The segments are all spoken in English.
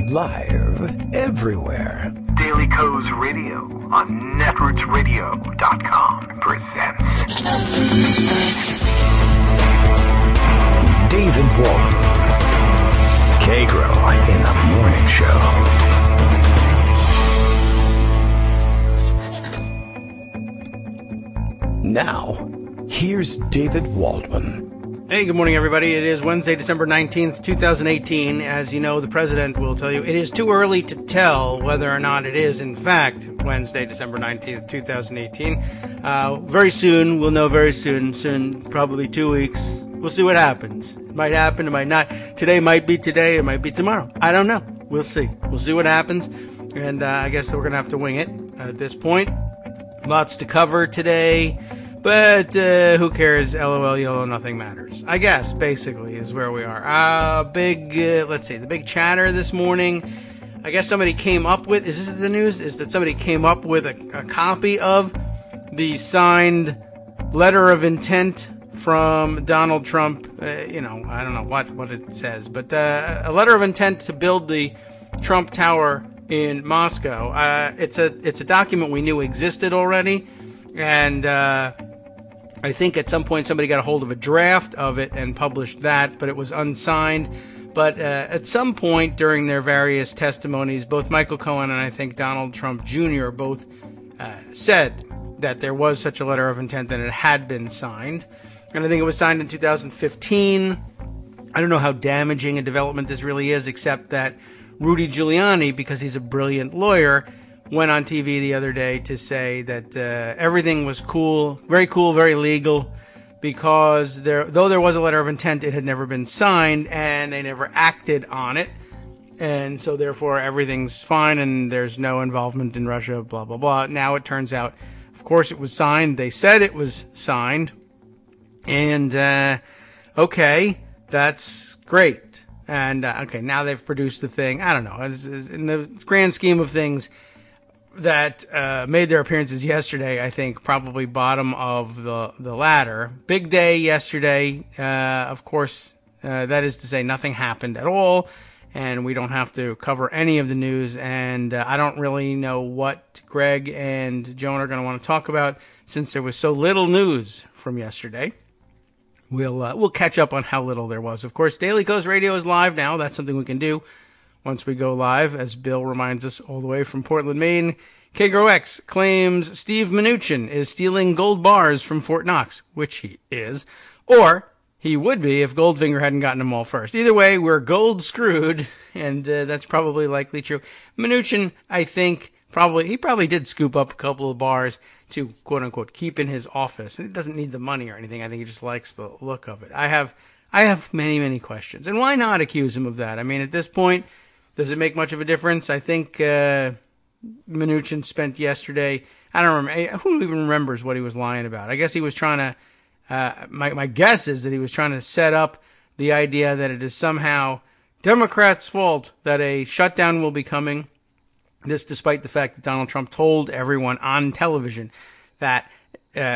Live everywhere. Daily Co's Radio on netrootsradio.com presents David Walton. Kagro in the Morning Show. Now, here's David Waldman. Hey, good morning, everybody. It is Wednesday, December 19th, 2018. As you know, the president will tell you it is too early to tell whether or not it is, in fact, Wednesday, December 19th, 2018. Very soon, we'll know very soon, probably 2 weeks. We'll see what happens. It might happen, it might not. Today might be today, it might be tomorrow. I don't know. We'll see. We'll see what happens. And I guess we're going to have to wing it at this point. Lots to cover today. But who cares? LOL, YOLO, nothing matters. I guess, basically, is where we are. The big chatter this morning. I guess somebody came up with, is this the news? Is that somebody came up with a copy of the signed letter of intent from Donald Trump. I don't know what it says, but a letter of intent to build the Trump Tower in Moscow. It's a document we knew existed already, and I think at some point somebody got a hold of a draft of it and published that, but it was unsigned. But at some point during their various testimonies, both Michael Cohen and I think Donald Trump Jr. both said that there was such a letter of intent and it had been signed. And I think it was signed in 2015. I don't know how damaging a development this really is, except that Rudy Giuliani, because he's a brilliant lawyer, went on TV the other day to say that everything was cool, very legal, because though there was a letter of intent, it had never been signed, and they never acted on it. And so, therefore, everything's fine, and there's no involvement in Russia, blah, blah, blah. Now it turns out, of course, it was signed. They said it was signed. And, okay, that's great. And, okay, now they've produced the thing. I don't know. In the grand scheme of things, that made their appearances yesterday, I think, probably bottom of the ladder. Big day yesterday. Of course, that is to say nothing happened at all, and we don't have to cover any of the news, and I don't really know what Greg and Joan are going to want to talk about since there was so little news from yesterday. We'll catch up on how little there was. Of course, Daily Co's Radio is live now. That's something we can do once we go live, as Bill reminds us all the way from Portland, Maine. Kagro X claims Steve Mnuchin is stealing gold bars from Fort Knox, which he is, or he would be if Goldfinger hadn't gotten them all first. Either way, we're gold screwed, and that's probably likely true. Mnuchin, I think, he probably did scoop up a couple of bars to, quote-unquote, keep in his office. And it doesn't need the money or anything. I think he just likes the look of it. I have many questions. And why not accuse him of that? I mean, at this point, does it make much of a difference? I think Mnuchin spent yesterday, I don't remember, who even remembers what he was lying about? I guess he was trying to, my guess is that he was trying to set up the idea that it is somehow Democrats' fault that a shutdown will be coming. This despite the fact that Donald Trump told everyone on television that,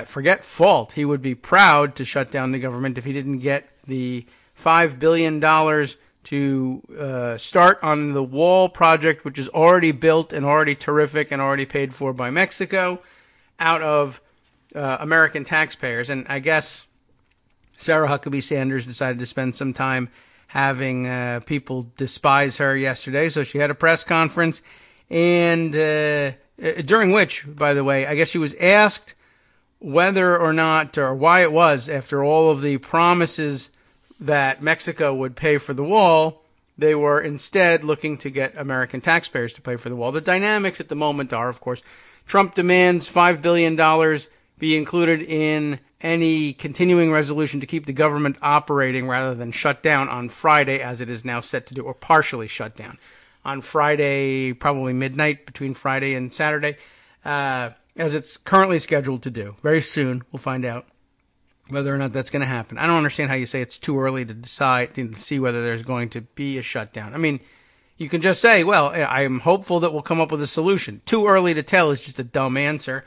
forget fault, he would be proud to shut down the government if he didn't get the $5 billion to start on the wall project, which is already built and already terrific and already paid for by Mexico, out of American taxpayers. And I guess Sarah Huckabee Sanders decided to spend some time having people despise her yesterday. So she had a press conference, and during which, by the way, I guess she was asked whether or not, or why it was, after all of the promises that Mexico would pay for the wall, they were instead looking to get American taxpayers to pay for the wall. The dynamics at the moment are, of course, Trump demands $5 billion be included in any continuing resolution to keep the government operating rather than shut down on Friday, as it is now set to do, or partially shut down on Friday, probably midnight between Friday and Saturday, as it's currently scheduled to do. Very soon, we'll find out whether or not that's going to happen. I don't understand how you say it's too early to decide, to see whether there's going to be a shutdown. I mean, you can just say, well, I'm hopeful that we'll come up with a solution. Too early to tell is just a dumb answer.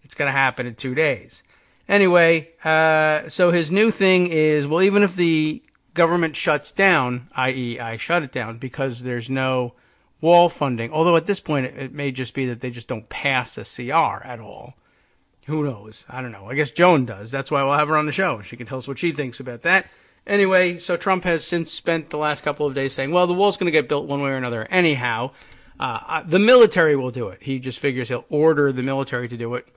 It's going to happen in 2 days. Anyway, so his new thing is, well, even if the government shuts down, i.e. I shut it down because there's no wall funding. Although at this point, it may just be that they just don't pass a CR at all. Who knows? I don't know. I guess Joan does. That's why we'll have her on the show. She can tell us what she thinks about that. Anyway, so Trump has since spent the last couple of days saying, well, the wall's going to get built one way or another anyhow. The military will do it. He just figures he'll order the military to do it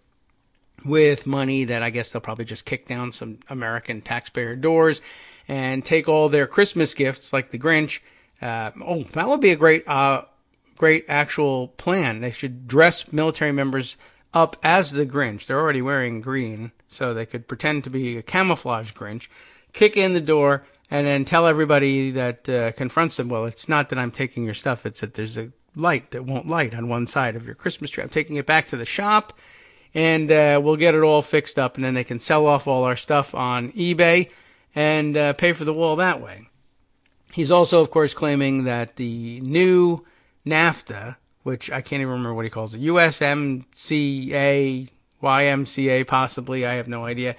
with money that I guess they'll probably just kick down some American taxpayer doors and take all their Christmas gifts like the Grinch. That would be a great actual plan. They should dress military members up as the Grinch. They're already wearing green, so they could pretend to be a camouflage Grinch, kick in the door, and then tell everybody that confronts them, well, it's not that I'm taking your stuff, it's that there's a light that won't light on one side of your Christmas tree. I'm taking it back to the shop, and we'll get it all fixed up, and then they can sell off all our stuff on eBay and pay for the wall that way. He's also, of course, claiming that the new NAFTA, which I can't even remember what he calls it, USMCA, YMCA possibly, I have no idea,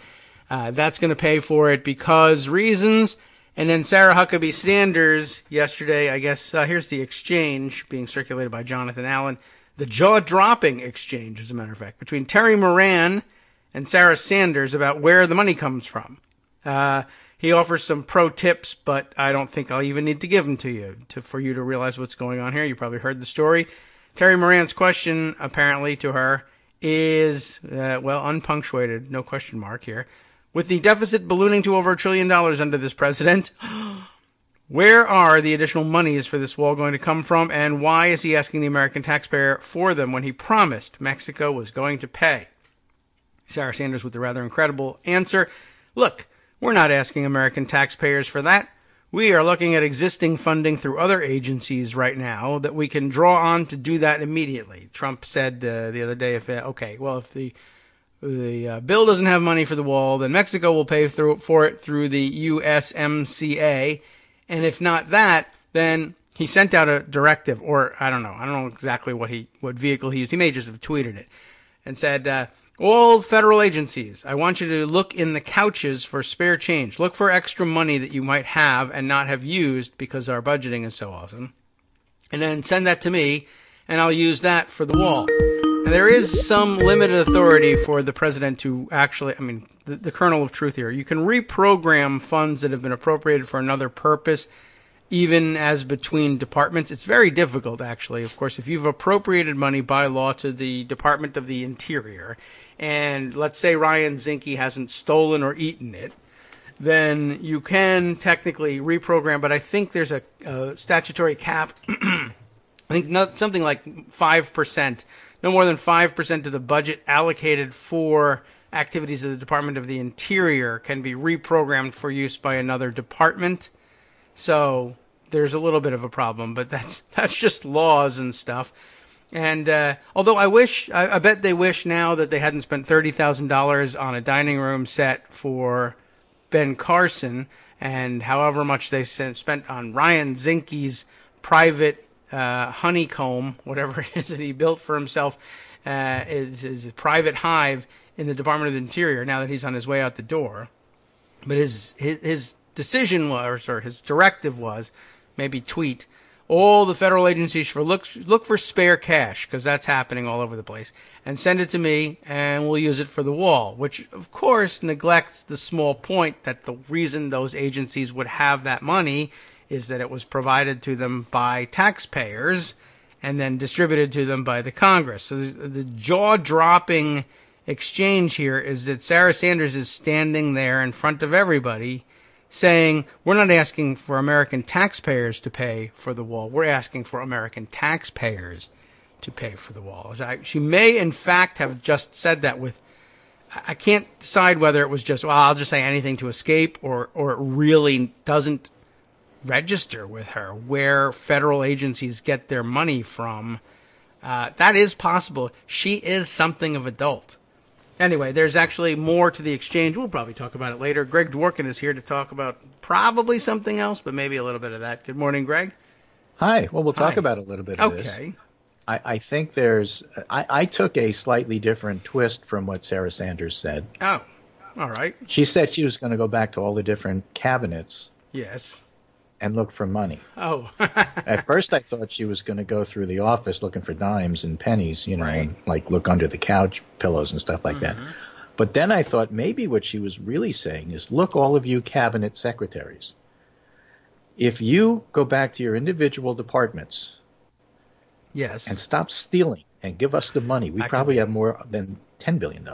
that's going to pay for it because reasons. And then Sarah Huckabee Sanders yesterday, I guess, here's the exchange being circulated by Jonathan Allen, the jaw-dropping exchange, as a matter of fact, between Terry Moran and Sarah Sanders about where the money comes from. He offers some pro tips, but I don't think I'll even need to give them to you for you to realize what's going on here. You probably heard the story. Terry Moran's question, apparently, to her is, unpunctuated, no question mark here. With the deficit ballooning to over $1 trillion under this president, where are the additional monies for this wall going to come from, and why is he asking the American taxpayer for them when he promised Mexico was going to pay? Sarah Sanders with the rather incredible answer, look, we're not asking American taxpayers for that. We are looking at existing funding through other agencies right now that we can draw on to do that immediately. Trump said the other day, if the bill doesn't have money for the wall, then Mexico will pay for it through the USMCA. And if not that, then he sent out a directive, or I don't know exactly what vehicle he used. He may just have tweeted it and said, all federal agencies, I want you to look in the couches for spare change. Look for extra money that you might have and not have used because our budgeting is so awesome. And then send that to me, and I'll use that for the wall. And there is some limited authority for the president to actually, the kernel of truth here. You can reprogram funds that have been appropriated for another purpose, even as between departments. It's very difficult, actually. Of course, if you've appropriated money by law to the Department of the Interior, and let's say Ryan Zinke hasn't stolen or eaten it, then you can technically reprogram, but I think there's a statutory cap. I think something like 5%, no more than 5% of the budget allocated for activities of the Department of the Interior can be reprogrammed for use by another department. So there's a little bit of a problem, but that's just laws and stuff. And although I bet they wish now that they hadn't spent $30,000 on a dining room set for Ben Carson, and however much they spent on Ryan Zinke's private honeycomb, whatever it is that he built for himself, is a private hive in the Department of the Interior. Now that he's on his way out the door, but his decision was, or his directive was, maybe tweet, all the federal agencies should look for spare cash, because that's happening all over the place, and send it to me, and we'll use it for the wall, which, of course, neglects the small point that the reason those agencies would have that money is that it was provided to them by taxpayers and then distributed to them by the Congress. So the jaw-dropping exchange here is that Sarah Sanders is standing there in front of everybody saying, we're not asking for American taxpayers to pay for the wall. We're asking for American taxpayers to pay for the wall. She may, in fact, have just said that with, I can't decide whether it was just, I'll just say anything to escape, or it really doesn't register with her where federal agencies get their money from. That is possible. She is something of adult. Anyway, there's actually more to the exchange. We'll probably talk about it later. Greg Dworkin is here to talk about probably something else, but maybe a little bit of that. Good morning, Greg. Hi. Well, we'll talk about a little bit of this. Okay. I think I took a slightly different twist from what Sarah Sanders said. Oh, all right. She said she was going to go back to all the different cabinets. Yes. and look for money. Oh. At first, I thought she was going to go through the office looking for dimes and pennies, you know, Right. and like look under the couch pillows and stuff like that. But then I thought maybe what she was really saying is, look, all of you cabinet secretaries, if you go back to your individual departments Yes. and stop stealing and give us the money, we That could probably be. have more than $10 billion.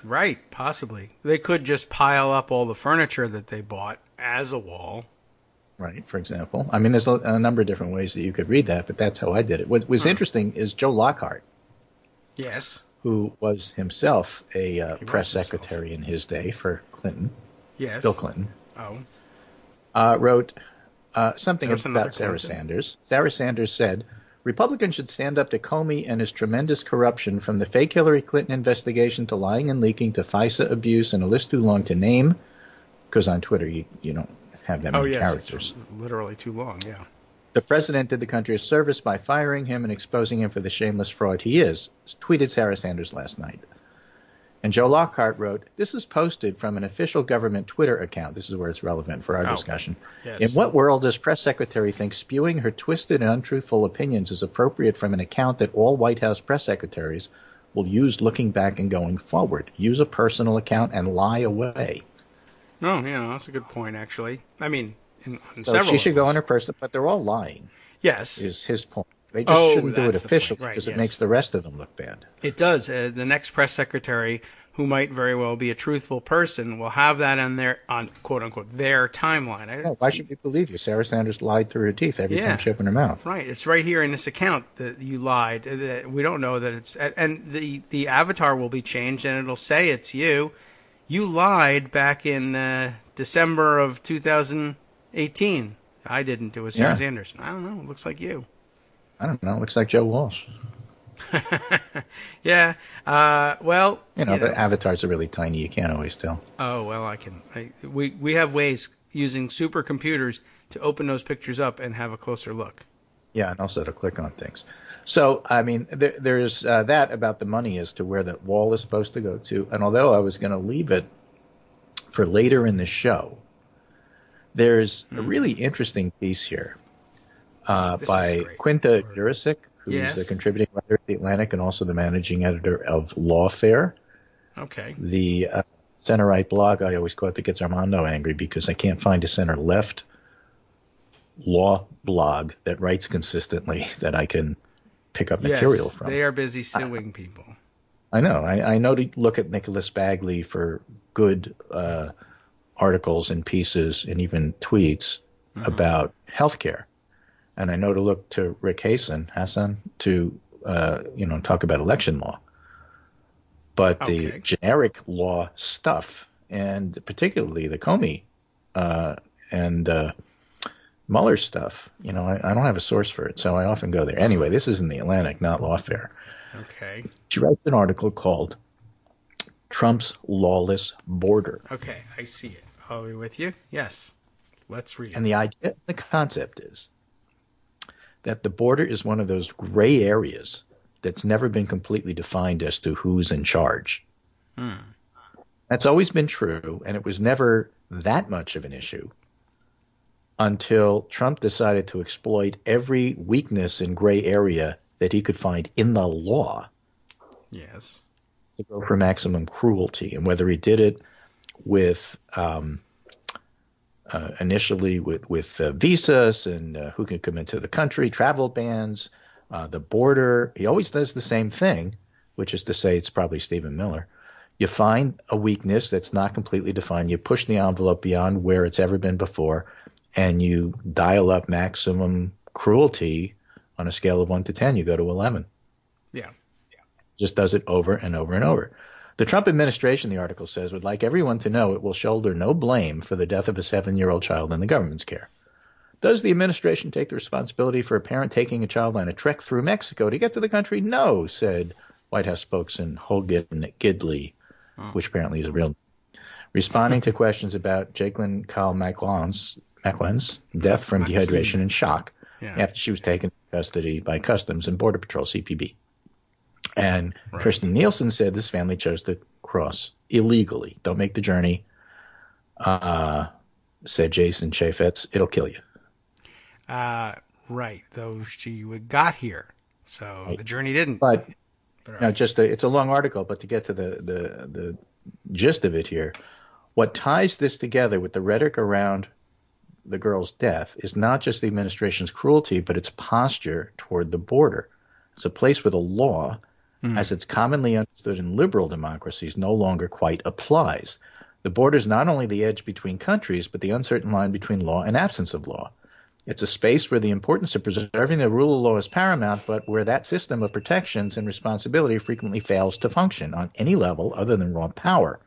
Right, possibly. They could just pile up all the furniture that they bought as a wall. Right, for example. I mean, there's a number of different ways that you could read that, but that's how I did it. What was interesting is Joe Lockhart, Yes. who was himself a He press was himself. secretary in his day for Clinton, Yes. Bill Clinton, Oh. wrote something There's another about Sarah Clinton. Sanders. Sarah Sanders said, Republicans should stand up to Comey and his tremendous corruption, from the fake Hillary Clinton investigation to lying and leaking to FISA abuse, and a list too long to name, because on Twitter you don't have that many Oh, yes. characters. It's literally too long, yeah. The president did the country a service by firing him and exposing him for the shameless fraud he is, tweeted Sarah Sanders last night. And Joe Lockhart wrote, this is posted from an official government Twitter account. This is where it's relevant for our discussion. Yes. In what world does press secretary think spewing her twisted and untruthful opinions is appropriate from an account that all White House press secretaries will use looking back and going forward? Use a personal account and lie away. Oh, yeah, that's a good point, actually. I mean, in So several she should go levels. on her person, but they're all lying, Yes. is his point. They just Oh, shouldn't do it that's the point. officially Right, because yes. it makes the rest of them look bad. It does. The next press secretary, who might very well be a truthful person, will have that on quote unquote their timeline. No, why should we believe you? Sarah Sanders lied through her teeth every Yeah. time she opened her mouth. Right. It's right here in this account that you lied. We don't know that it's, and the avatar will be changed and it'll say it's you. You lied back in December of 2018. I didn't. It was Sarah Yeah. Sanders. I don't know. It looks like you. I don't know. It looks like Joe Walsh. Yeah. Well, You know, the avatars are really tiny. You can't always tell. Oh, well, we have ways using supercomputers to open those pictures up and have a closer look. Yeah, and also to click on things. So, I mean, there's that about the money as to where the wall is supposed to go to. And although I was going to leave it for later in the show, there's a really interesting piece here This is by great. Quinta Jurisic, who's Yes. a contributing writer at The Atlantic and also the managing editor of Lawfare, Okay. the center-right blog. I always quote that gets Armando angry because I can't find a center-left law blog that writes consistently that I can pick up material Yes, from. they are busy suing people. I know. I know to look at Nicholas Bagley for good articles and pieces and even tweets about healthcare. And I know to look to Rick Hassan to talk about election law. But the Okay. generic law stuff, and particularly the Comey and Mueller stuff, I don't have a source for it, so I often go there. Anyway, this is in The Atlantic, not Lawfare. Okay. She writes an article called Trump's Lawless Border. Okay, I see it. Are we with you? Yes. Let's read it. And the idea, the concept is that the border is one of those gray areas that's never been completely defined as to who's in charge. That's always been true, and it was never that much of an issue until Trump decided to exploit every weakness in gray area that he could find in the law Yes. to go for maximum cruelty. And whether he did it with initially with visas and who can come into the country, travel bans, the border, he always does the same thing, which is to say it's probably Stephen Miller. You find a weakness that's not completely defined. You push the envelope beyond where it's ever been before, and you dial up maximum cruelty on a scale of 1 to 10. You go to 11. Yeah. Just does it over and over and over. The Trump administration, the article says, would like everyone to know it will shoulder no blame for the death of a 7-year-old child in the government's care. Does the administration take the responsibility for a parent taking a child on a trek through Mexico to get to the country? No, said White House spokesman Hogan Gidley, which apparently is a real. Responding to questions about Jacqueline Kyle McLaughlin's death from dehydration and shock after she was taken into custody by Customs and Border Patrol, CPB. And Kirsten Nielsen said this family chose to cross illegally. Don't make the journey, said Jason Chaffetz. It'll kill you. Right, though she got here, so Right. the journey didn't. But all now, right. it's a long article, but to get to the gist of it here, what ties this together with the rhetoric around the girl's death is not just the administration's cruelty, but its posture toward the border. It's a place where the law, as it's commonly understood in liberal democracies, no longer quite applies. The border is not only the edge between countries, but the uncertain line between law and absence of law. It's a space where the importance of preserving the rule of law is paramount, but where that system of protections and responsibility frequently fails to function on any level other than raw power.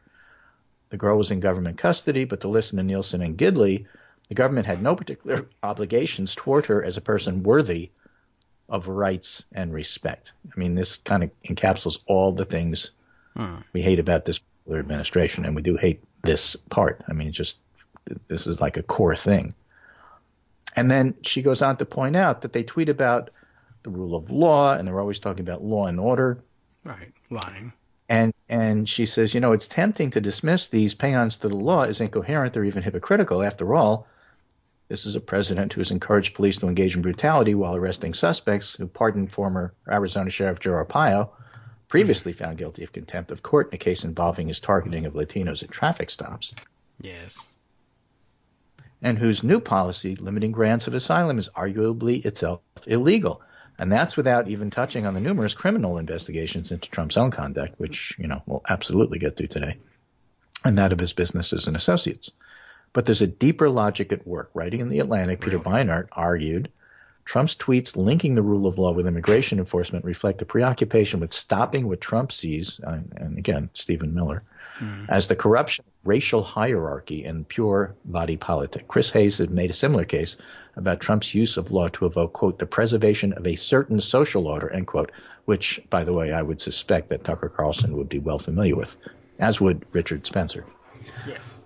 The girl was in government custody, but to listen to Nielsen and Gidley, the government had no particular obligations toward her as a person worthy of rights and respect. I mean, this kind of encapsulates all the things we hate about this particular administration, and we do hate this part. I mean, this is like a core thing. And then she goes on to point out that they tweet about the rule of law, and they're always talking about law and order. Right, lying. And she says, it's tempting to dismiss these paeans to the law as incoherent or even hypocritical. After all, this is a president who has encouraged police to engage in brutality while arresting suspects, who pardoned former Arizona Sheriff Joe Arpaio, previously found guilty of contempt of court in a case involving his targeting of Latinos at traffic stops. Yes. And whose new policy limiting grants of asylum is arguably itself illegal. And that's without even touching on the numerous criminal investigations into Trump's own conduct, which, we'll absolutely get to today, and that of his businesses and associates. But there's a deeper logic at work. Writing in The Atlantic, Peter Beinart argued, Trump's tweets linking the rule of law with immigration enforcement reflect a preoccupation with stopping what Trump sees, and again, Stephen Miller, as the corruption of racial hierarchy and pure body politic. Chris Hayes has made a similar case about Trump's use of law to evoke, quote, the preservation of a certain social order, end quote, which, by the way, I would suspect that Tucker Carlson would be well familiar with, as would Richard Spencer. Yes.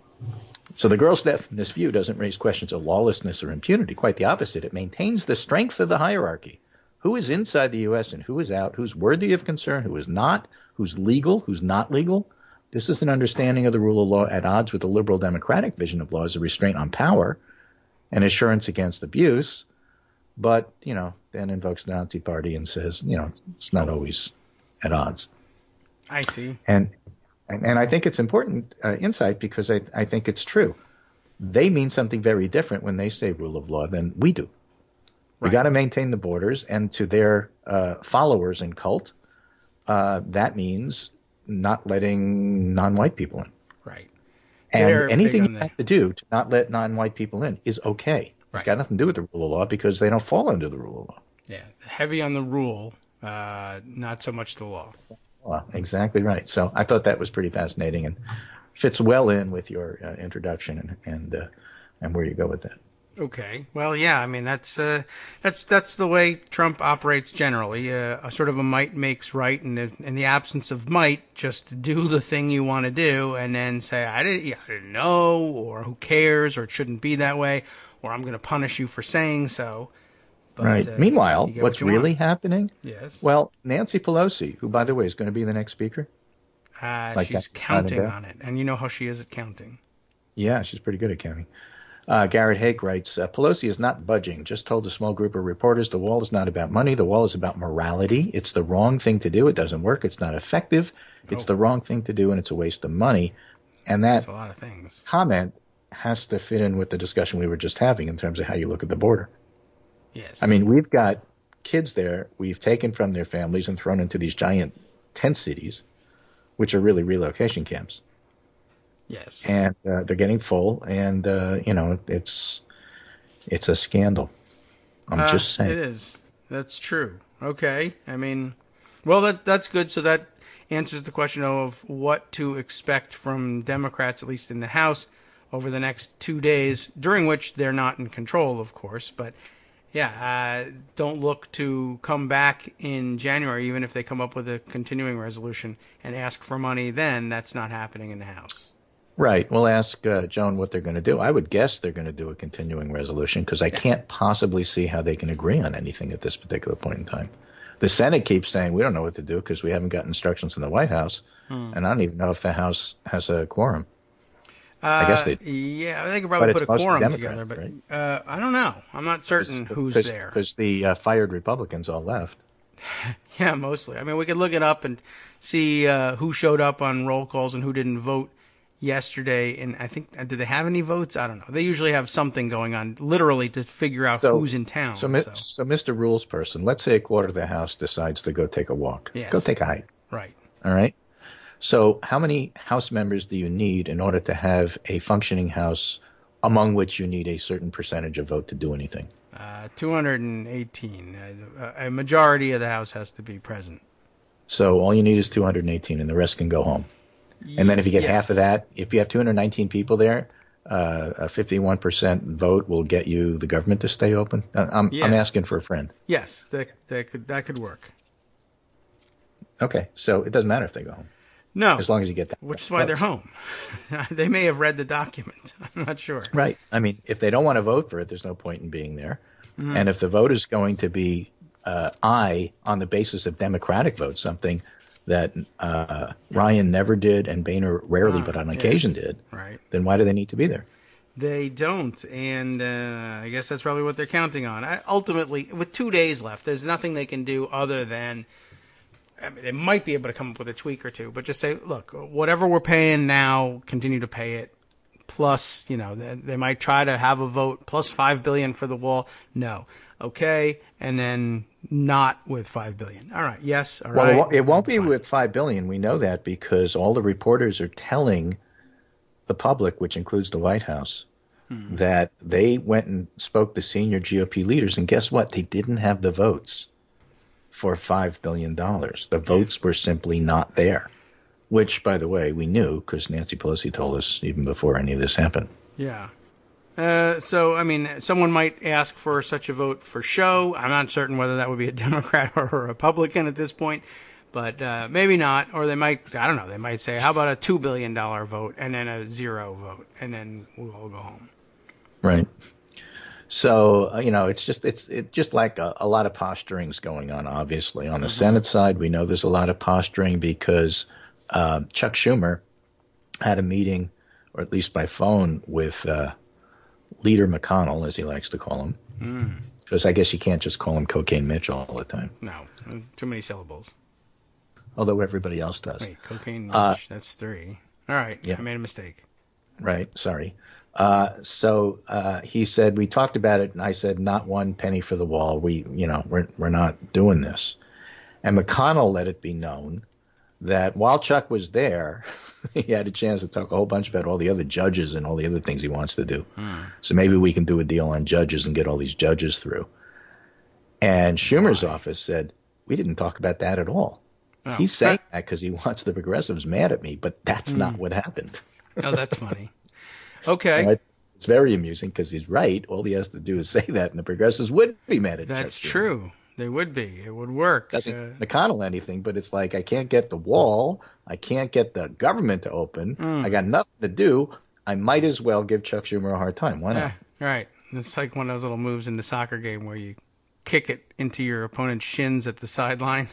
So the girl's death, in this view, doesn't raise questions of lawlessness or impunity. Quite the opposite. It maintains the strength of the hierarchy. Who is inside the U.S. and who is out? Who's worthy of concern? Who is not? Who's legal? Who's not legal? This is an understanding of the rule of law at odds with the liberal democratic vision of law as a restraint on power and assurance against abuse. But, then invokes the Nazi Party and says, it's not always at odds. I see. And I think it's important insight because I think it's true. They mean something very different when they say rule of law than we do. Right. We got to maintain the borders, and to their followers in cult, that means not letting non-white people in. Right. And They're anything you have to do to not let non-white people in is okay. Right. It's got nothing to do with the rule of law because they don't fall under the rule of law. Yeah, heavy on the rule, not so much the law. Well, exactly right. So I thought that was pretty fascinating and fits well in with your introduction and where you go with that. Okay. Well, yeah. I mean, that's the way Trump operates generally. A sort of a might makes right, and in the absence of might, just do the thing you want to do, and then say I didn't know, or who cares, or it shouldn't be that way, or I'm going to punish you for saying so. But, right. Meanwhile, what's really happening? Yes. Well, Nancy Pelosi, who, by the way, is going to be the next speaker. She's counting on it, and you know how she is at counting. Yeah, she's pretty good at counting. Garrett Hake writes, Pelosi is not budging, just told a small group of reporters the wall is not about money, the wall is about morality. It's the wrong thing to do. It doesn't work. It's not effective. It's the wrong thing to do, and it's a waste of money. And that's a lot of things. Comment has to fit in with the discussion we were just having in terms of how you look at the border. Yes. I mean, we've got kids there we've taken from their families and thrown into these giant tent cities, which are really relocation camps. Yes. And they're getting full, and, it's a scandal. I'm just saying. It is. That's true. Okay. I mean, well, that's good. So that answers the question of what to expect from Democrats, at least in the House, over the next 2 days, during which they're not in control, of course. But, yeah, don't look to come back in January, even if they come up with a continuing resolution, and ask for money then. That's not happening in the House. Right. We'll ask Joan what they're going to do. I would guess they're going to do a continuing resolution because I can't possibly see how they can agree on anything at this particular point in time. The Senate keeps saying we don't know what to do because we haven't got instructions from the White House, and I don't even know if the House has a quorum. I guess they. Yeah, they could probably But put a it's mostly quorum Democrats, together, but right? I don't know. I'm not certain who's there. Because the fired Republicans all left. Yeah, mostly. I mean, we could look it up and see who showed up on roll calls and who didn't vote yesterday. And I think, did they have any votes? I don't know. They usually have something going on, literally, to figure out who's in town. So, Mr. Rules person, let's say a quarter of the House decides to go take a walk. Yes. Go take a hike. Right. All right. So how many House members do you need in order to have a functioning House among which you need a certain percentage of vote to do anything? 218. A majority of the House has to be present. So all you need is 218, and the rest can go home. And then if you get half of that, if you have 219 people there, a 51% vote will get you the government to stay open. I'm asking for a friend. Yes, that could work. Okay, so it doesn't matter if they go home. No, as long as you get that. Which is why they're home. They may have read the document. I'm not sure. Right. I mean, if they don't want to vote for it, there's no point in being there. Mm-hmm. And if the vote is going to be aye on the basis of Democratic votes, something that Ryan never did and Boehner rarely, but on occasion did, right, then why do they need to be there? They don't, and I guess that's probably what they're counting on. Ultimately, with 2 days left, there's nothing they can do other than, I mean, they might be able to come up with a tweak or two, but just say, look, whatever we're paying now, continue to pay it. Plus, they might try to have a vote plus $5 billion for the wall. No. Okay. And then not with $5 billion. All right. Yes. All right. Well, it won't be with $5 billion. We know that because all the reporters are telling the public, which includes the White House, that they went and spoke to senior GOP leaders. And guess what? They didn't have the votes for $5 billion. The votes were simply not there, which, by the way, we knew because Nancy Pelosi told us even before any of this happened. Yeah. So, I mean, someone might ask for such a vote for show. I'm not certain whether that would be a Democrat or a Republican at this point, but maybe not. Or they might, I don't know, they might say, how about a $2 billion vote and then a zero vote, and then we'll all go home. Right. So, it's just like a lot of posturings going on, obviously. On the Senate side, we know there's a lot of posturing because Chuck Schumer had a meeting, or at least by phone, with Leader McConnell, as he likes to call him. Because I guess you can't just call him Cocaine Mitch all the time. No, too many syllables. Although everybody else does. Wait, Cocaine Mitch, that's 3. All right, yeah. I made a mistake. Right, sorry. So he said, we talked about it, and I said, not one penny for the wall. We're not doing this. And McConnell let it be known that while Chuck was there, he had a chance to talk a whole bunch about all the other judges and all the other things he wants to do. So maybe we can do a deal on judges and get all these judges through. And Schumer's office said, we didn't talk about that at all. Oh, he's saying that because he wants the progressives mad at me, but that's not what happened. Oh, that's funny. Okay. It's very amusing because he's right. All he has to do is say that, and the progressives would be mad at Chuck. That's true. They would be. It would work. Doesn't McConnell anything, but it's like I can't get the wall. I can't get the government to open. I got nothing to do. I might as well give Chuck Schumer a hard time. Why not? Right. It's like one of those little moves in the soccer game where you kick it into your opponent's shins at the sideline.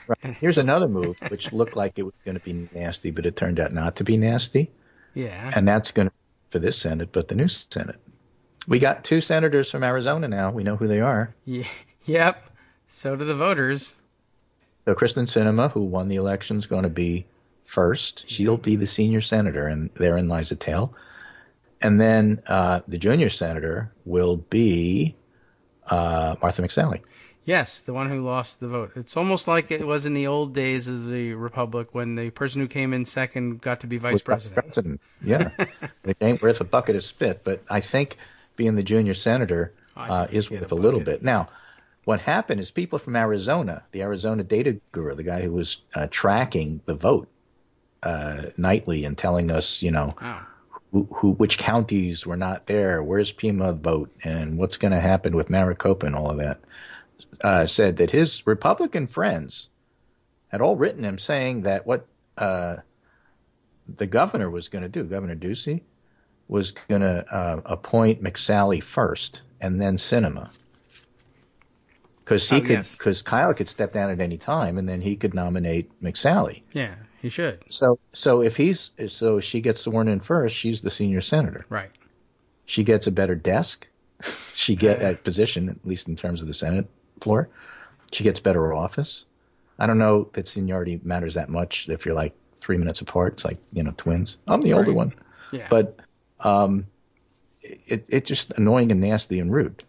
Right. Here's another move, which looked like it was going to be nasty, but it turned out not to be nasty. Yeah. And that's going to for this Senate, but the new Senate. We got 2 senators from Arizona now. We know who they are. Yeah. Yep. So do the voters. So Kristen Sinema, who won the election, is going to be first. She'll be the senior senator, and therein lies a tale. And then the junior senator will be Martha McSally. Yes, the one who lost the vote. It's almost like it was in the old days of the Republic when the person who came in second got to be vice president. Yeah. It ain't worth a bucket of spit, but I think being the junior senator is worth a little bit. Now, what happened is people from Arizona, the Arizona data guru, the guy who was tracking the vote nightly and telling us, which counties were not there, where's Pima vote, and what's going to happen with Maricopa and all of that, said that his Republican friends had all written him saying that what the governor was going to do, Governor Ducey, was going to appoint McSally first and then Sinema. Because Kyle could step down at any time, and then he could nominate McSally. Yeah, He should. So she gets sworn in first. She's the senior senator. Right. She gets a better desk. She gets a position, at least in terms of the Senate floor. She gets better office. I don't know that seniority matters that much if you're like 3 minutes apart. It's like, twins. I'm the older one. Yeah. But it's just annoying and nasty and rude.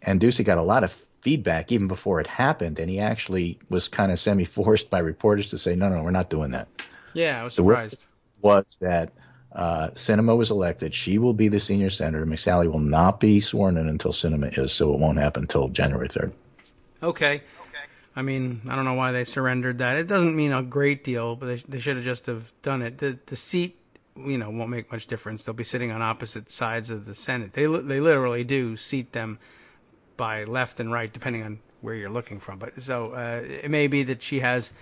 And Ducey got a lot of feedback even before it happened, and he actually was kind of semi-forced by reporters to say, no, we're not doing that. Yeah, I was surprised. Was that Sinema was elected. She will be the senior senator. McSally will not be sworn in until Sinema is, so it won't happen until January 3rd. Okay. I mean, I don't know why they surrendered that. It doesn't mean a great deal, but they should have just have done it. The seat, won't make much difference. They'll be sitting on opposite sides of the Senate. They literally do seat them by left and right, depending on where you're looking from. But so it may be that she has,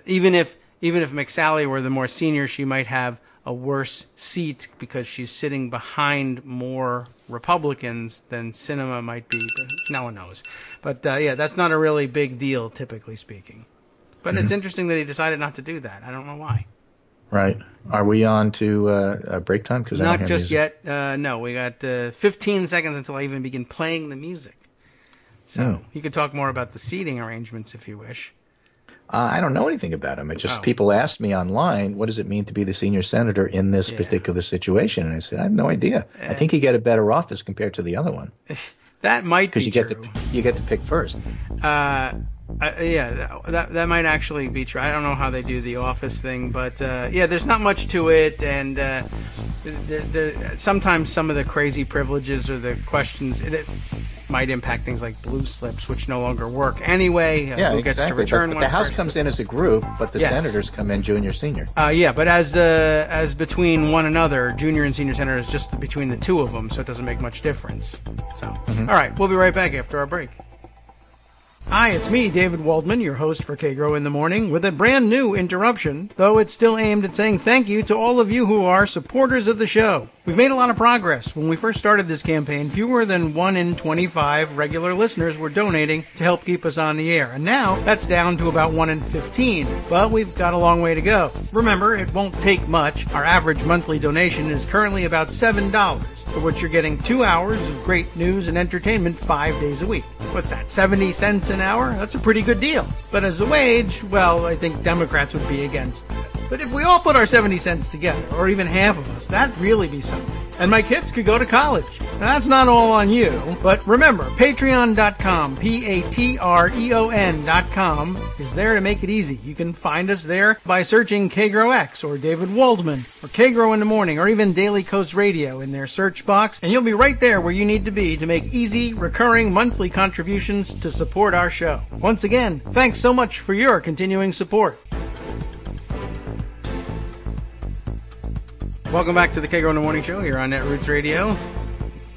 even if McSally were the more senior, she might have a worse seat because she's sitting behind more Republicans than Sinema might be. But no one knows. But that's not a really big deal, typically speaking. But It's interesting that he decided not to do that. I don't know why. Right. Are we on to break time? Cause Not just yet. No, we got 15 seconds until I even begin playing the music. So you could talk more about the seating arrangements if you wish. I don't know anything about them. It just people asked me online, what does it mean to be the senior senator in this particular situation? And I said, I have no idea. I think you get a better office compared to the other one. That might be true. Because you get to pick first. That might actually be true. I don't know how they do the office thing, but there's not much to it, and sometimes some of the crazy privileges or the questions it might impact things like blue slips, which no longer work anyway. Who gets to return but one the House first. comes in as a group, but the senators come in junior, senior. But as between one another, junior and senior senator is just between the two of them, so it doesn't make much difference. So, All right, we'll be right back after our break. Hi, it's me, David Waldman, your host for Kagro in the Morning, with a brand new interruption, though it's still aimed at saying thank you to all of you who are supporters of the show. We've made a lot of progress. When we first started this campaign, fewer than 1 in 25 regular listeners were donating to help keep us on the air, and now that's down to about 1 in 15, but we've got a long way to go. Remember, it won't take much. Our average monthly donation is currently about $7, for which you're getting 2 hours of great news and entertainment 5 days a week. What's that, 70 cents an hour? That's a pretty good deal. But as a wage, well, I think Democrats would be against that. But if we all put our 70 cents together, or even half of us, that'd really be something. And my kids could go to college. Now, that's not all on you. But remember, patreon.com, Patreon.com, is there to make it easy. You can find us there by searching Kagro X, or David Waldman, or Kagro in the Morning, or even Daily Coast Radio in their search box, and you'll be right there where you need to be to make easy, recurring monthly contributions to support our show. Once again, thanks so much for your continuing support. Welcome back to the Kagro in the Morning Show here on Netroots Radio.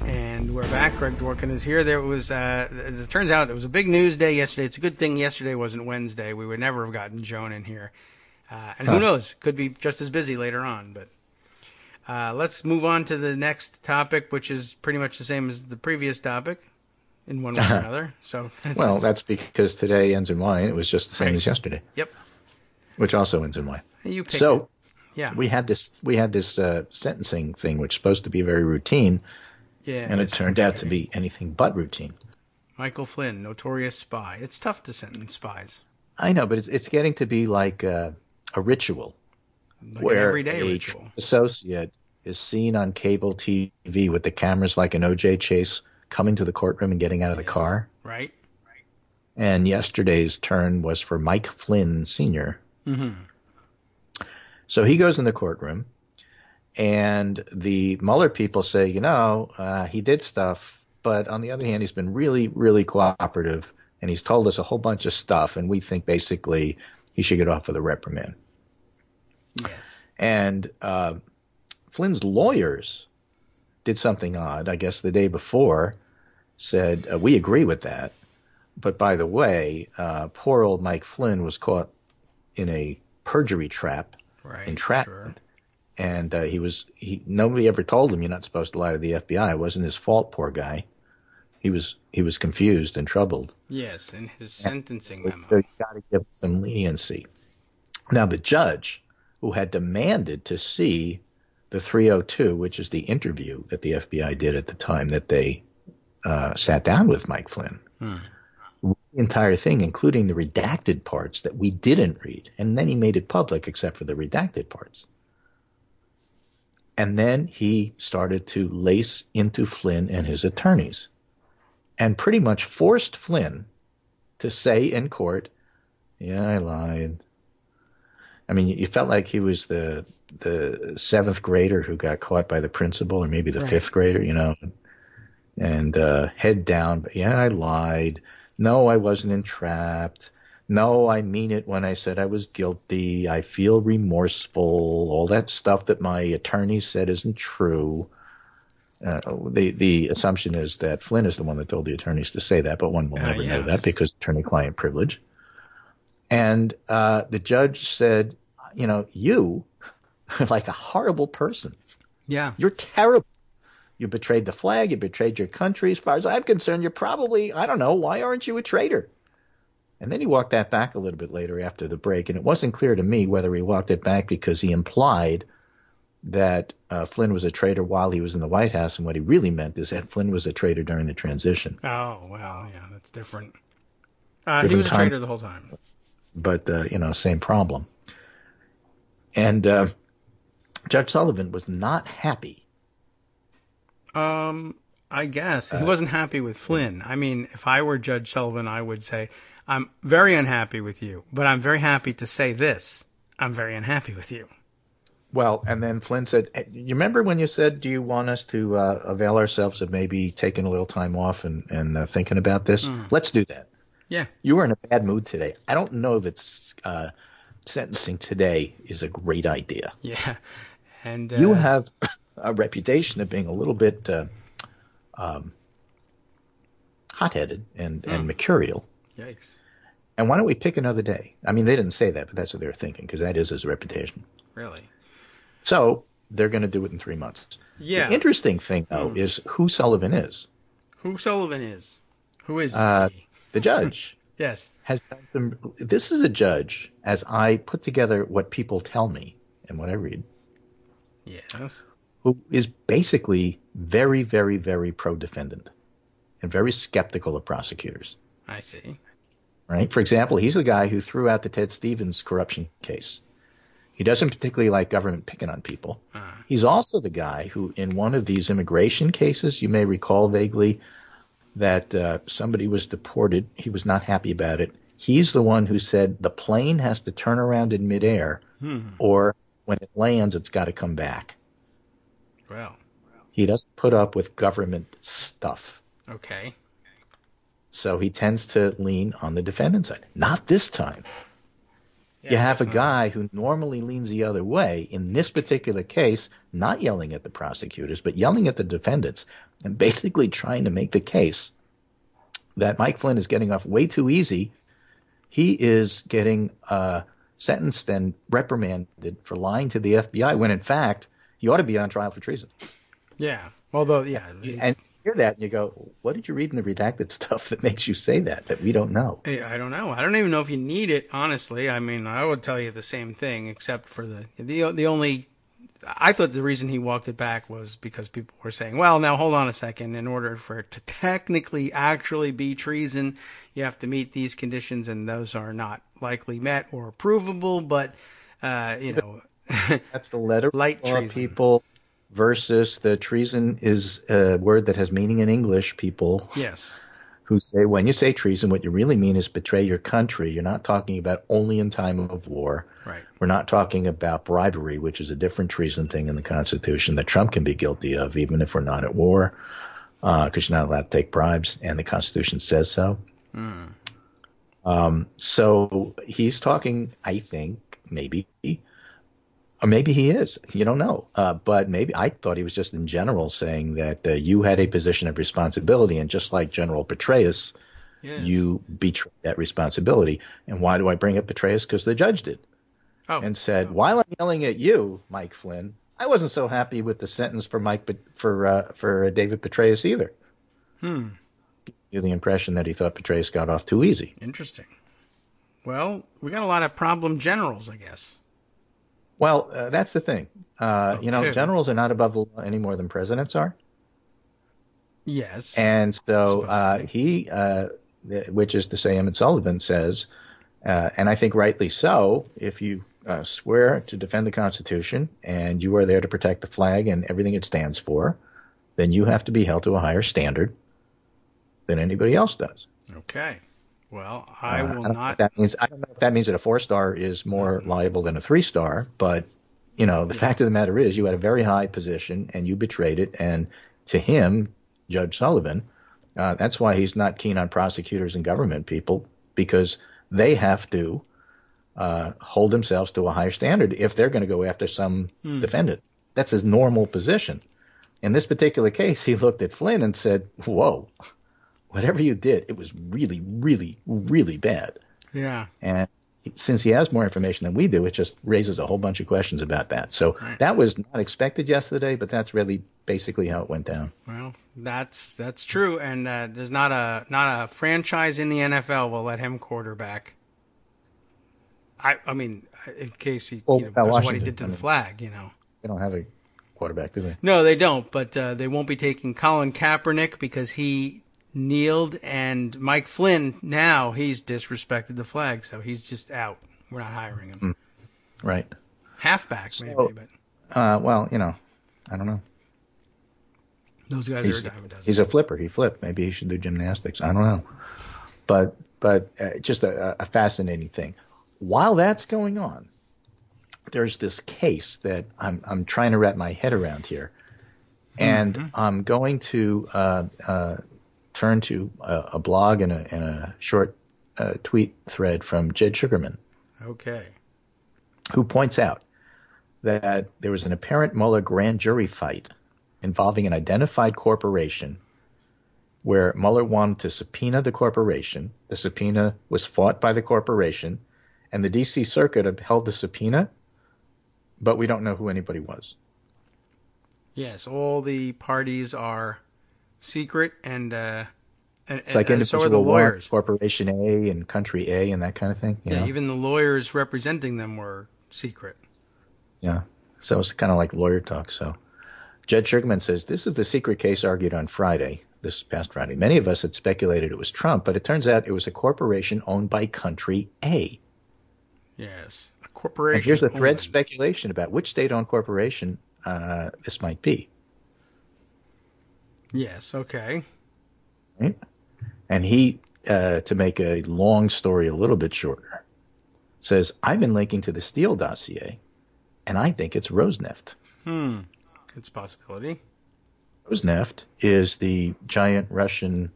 And we're back. Greg Dworkin is here. There was, as it turns out, it was a big news day yesterday. It's a good thing yesterday wasn't Wednesday. We would never have gotten Joan in here. And who knows? Could be just as busy later on. But let's move on to the next topic, which is pretty much the same as the previous topic in one way or another. So that's because today ends in Y, and it was just the same as yesterday. Yep. Which also ends in Y. You picked it. Yeah. We had this sentencing thing, which is supposed to be very routine, and it turned out to be anything but routine. Michael Flynn, notorious spy. It's tough to sentence spies. I know, but it's getting to be like a ritual, like where an everyday a ritual. Associate is seen on cable TV with the cameras like an OJ chase, coming to the courtroom and getting out of the car. Right. And yesterday's turn was for Mike Flynn Sr. Mm-hmm. So he goes in the courtroom, and the Mueller people say, he did stuff, but on the other hand, he's been really, really cooperative, and he's told us a whole bunch of stuff, and we think basically he should get off with a reprimand. Yes. And Flynn's lawyers did something odd, I guess the day before, said, we agree with that, but by the way, poor old Mike Flynn was caught in a perjury trap. Right, entrapment, sure. And nobody ever told him you're not supposed to lie to the FBI. It wasn't his fault, poor guy. He was confused and troubled. Yes, in his sentencing memo. So you got to give him some leniency. Now, the judge who had demanded to see the 302, which is the interview that the FBI did at the time that they sat down with Mike Flynn, the entire thing, including the redacted parts that we didn't read. And then he made it public except for the redacted parts. And then he started to lace into Flynn and his attorneys and pretty much forced Flynn to say in court, yeah, I lied. I mean, you felt like he was the seventh grader who got caught by the principal, or maybe the fifth grader, and head down. But yeah, I lied. No, I wasn't entrapped. No, I mean it when I said I was guilty. I feel remorseful. All that stuff that my attorney said isn't true. The assumption is that Flynn is the one that told the attorneys to say that, but one will never know that because attorney-client privilege. And the judge said, you are like a horrible person. Yeah. You're terrible. You betrayed the flag. You betrayed your country. As far as I'm concerned, you're probably, I don't know, why aren't you a traitor? And then he walked that back a little bit later after the break, and it wasn't clear to me whether he walked it back because he implied that Flynn was a traitor while he was in the White House, and what he really meant is that Flynn was a traitor during the transition. Oh, well, yeah, that's different. He was a traitor the whole time. But, same problem. And Judge Sullivan was not happy. I guess. He wasn't happy with Flynn. I mean, if I were Judge Sullivan, I would say, I'm very unhappy with you, but I'm very happy to say this. I'm very unhappy with you. Well, and then Flynn said, hey, you remember when you said, do you want us to avail ourselves of maybe taking a little time off and thinking about this? Let's do that. Yeah. You were in a bad mood today. I don't know that sentencing today is a great idea. Yeah. And you have a reputation of being a little bit hot-headed and mercurial. Yikes. And why don't we pick another day? I mean, they didn't say that, but that's what they were thinking, because that is his reputation. Really? So they're going to do it in 3 months. Yeah. The interesting thing, though, is who Sullivan is. Who Sullivan is? Who is he? The judge. Yes. Has done some. This is a judge, as I put together what people tell me and what I read. Yes. Who is basically very, very, very pro-defendant and very skeptical of prosecutors. I see. Right? For example, he's the guy who threw out the Ted Stevens corruption case. He doesn't particularly like government picking on people. He's also the guy who, in one of these immigration cases, you may recall vaguely that somebody was deported. He was not happy about it. He's the one who said the plane has to turn around in midair, or when it lands, it's got to come back. Well. He doesn't put up with government stuff. Okay. So he tends to lean on the defendant's side. Not this time. Yeah, you have a guy who normally leans the other way, in this particular case, not yelling at the prosecutors, but yelling at the defendants, and basically trying to make the case that Mike Flynn is getting off way too easy. He is getting sentenced and reprimanded for lying to the FBI, when in fact he ought to be on trial for treason. Yeah. Although, yeah. And you hear that and you go, what did you read in the redacted stuff that makes you say that we don't know? I don't know. I don't even know if you need it, honestly. I mean, I would tell you the same thing, except for the only... I thought the reason he walked it back was because people were saying, well, now hold on a second. In order for it to technically actually be treason, you have to meet these conditions, and those are not likely met or provable, but, That's the letter light law treason. People versus the treason is a word that has meaning in English people. Yes. Who say when you say treason, what you really mean is betray your country. You're not talking about only in time of war. Right. We're not talking about bribery, which is a different treason thing in the Constitution that Trump can be guilty of, even if we're not at war, because you're not allowed to take bribes, and the Constitution says so. So he's talking, I think, maybe, or maybe he is. You don't know. But maybe I thought he was just in general saying that you had a position of responsibility, and just like General Petraeus, you betrayed that responsibility. And why do I bring up Petraeus? Because the judge did. And said, while I'm yelling at you, Mike Flynn, I wasn't so happy with the sentence for David Petraeus either. Give you the impression that he thought Petraeus got off too easy. Interesting. Well, we got a lot of problem generals, I guess. Well, that's the thing. Too. Generals are not above the law any more than presidents are. Yes. And so Supposedly. which is to say, Emmett Sullivan says, and I think rightly so, if you swear to defend the Constitution and you are there to protect the flag and everything it stands for, then you have to be held to a higher standard than anybody else does. Okay. Well, I will not. That means I don't know if that means that a 4-star is more liable than a 3-star, but the fact of the matter is, you had a very high position and you betrayed it. And to him, Judge Sullivan, that's why he's not keen on prosecutors and government people, because they have to hold themselves to a higher standard if they're going to go after some defendant. That's his normal position. In this particular case, he looked at Flynn and said, "Whoa, whatever you did, it was really, really, really bad." Yeah. And since he has more information than we do, it just raises a whole bunch of questions about that. So that was not expected yesterday, but that's really basically how it went down. Well, that's true, and there's not a franchise in the NFL will let him quarterback. I mean, in case he because of what he did to the flag, They don't have a quarterback, do they? No, they don't. But they won't be taking Colin Kaepernick because he kneeled, and Mike Flynn, now he's disrespected the flag, so he's just out. We're not hiring him. Right. Halfback, maybe, but I don't know. Those guys are a dime a dozen. He's a flipper. He flipped. Maybe he should do gymnastics. I don't know. But just a fascinating thing. While that's going on, there's this case that I'm trying to wrap my head around here, and I'm going to turn to a blog and a short tweet thread from Jed Sugarman. Okay. Who points out that there was an apparent Mueller grand jury fight involving an identified corporation where Mueller wanted to subpoena the corporation. The subpoena was fought by the corporation, and the D.C. Circuit upheld the subpoena, but we don't know who anybody was. Yes, all the parties are secret, and it's like so are the lawyers. Corporation A and Country A and that kind of thing. Yeah, even the lawyers representing them were secret. Yeah, so it's kind of like lawyer talk. So Jed Sugarman says, this is the secret case argued on Friday, this past Friday. Many of us had speculated it was Trump, but it turns out it was a corporation owned by Country A. Yes, a corporation. And here's a thread speculation about which state-owned corporation this might be. Yes, okay. Right? And he, to make a long story a little bit shorter, says, I've been linking to the Steele dossier, and I think it's Rosneft. It's a possibility. Rosneft is the giant Russian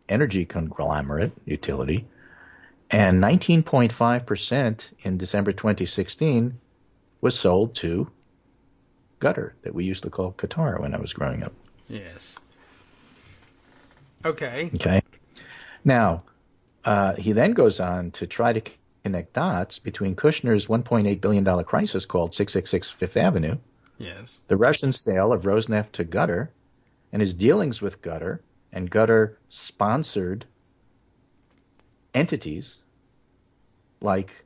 energy conglomerate utility, and 19.5% in December 2016 was sold to Qatar, that we used to call Qatar when I was growing up. Yes. Okay. Now, he then goes on to try to connect dots between Kushner's $1.8 billion crisis called 666 Fifth Avenue, yes, the Russian sale of Rosneft to Qatar, and his dealings with Qatar and Qatar-sponsored entities like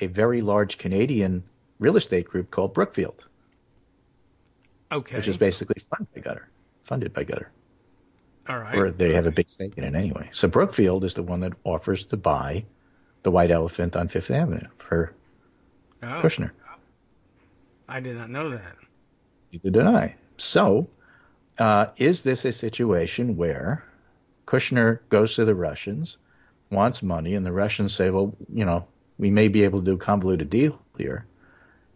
a very large Canadian real estate group called Brookfield, which is basically funded by Qatar. All right. Or they have a big stake in it anyway. So Brookfield is the one that offers to buy the White Elephant on Fifth Avenue for Kushner. I did not know that. Neither did I. So is this a situation where Kushner goes to the Russians, wants money, and the Russians say, well, we may be able to do a convoluted deal here,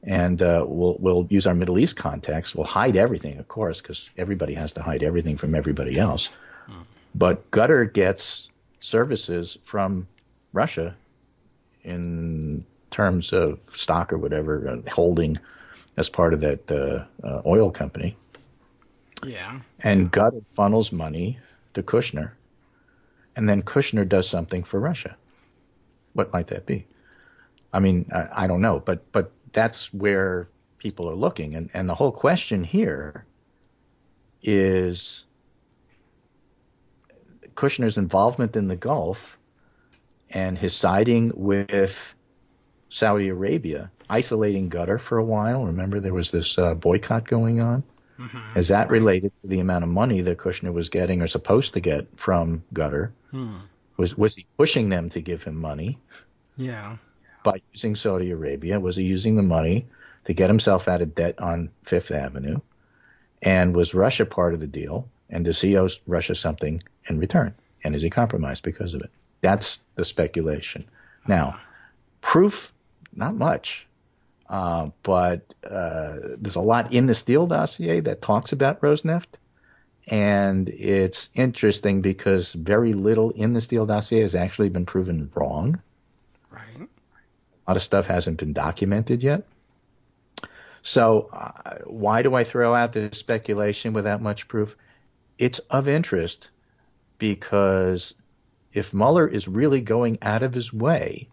and we'll use our Middle East contacts. We'll hide everything, of course, because everybody has to hide everything from everybody else. But Qatar gets services from Russia in terms of stock or whatever, holding as part of that oil company. Yeah. And Qatar funnels money to Kushner, and then Kushner does something for Russia. What might that be? I mean, I don't know, but that's where people are looking. And the whole question here is Kushner's involvement in the Gulf and his siding with Saudi Arabia, isolating Qatar for a while. Remember, there was this boycott going on. Mm-hmm. Is that related to the amount of money that Kushner was getting or supposed to get from Qatar? Was he pushing them to give him money? Yeah. By using Saudi Arabia? Was he using the money to get himself out of debt on Fifth Avenue? And was Russia part of the deal? And does he owe Russia something in return? And is he compromised because of it? That's the speculation. Now, proof, not much. But there's a lot in the Steele dossier that talks about Rosneft. And it's interesting because very little in the Steele dossier has actually been proven wrong. Right. A lot of stuff hasn't been documented yet. So why do I throw out this speculation without much proof? It's of interest because if Mueller is really going out of his way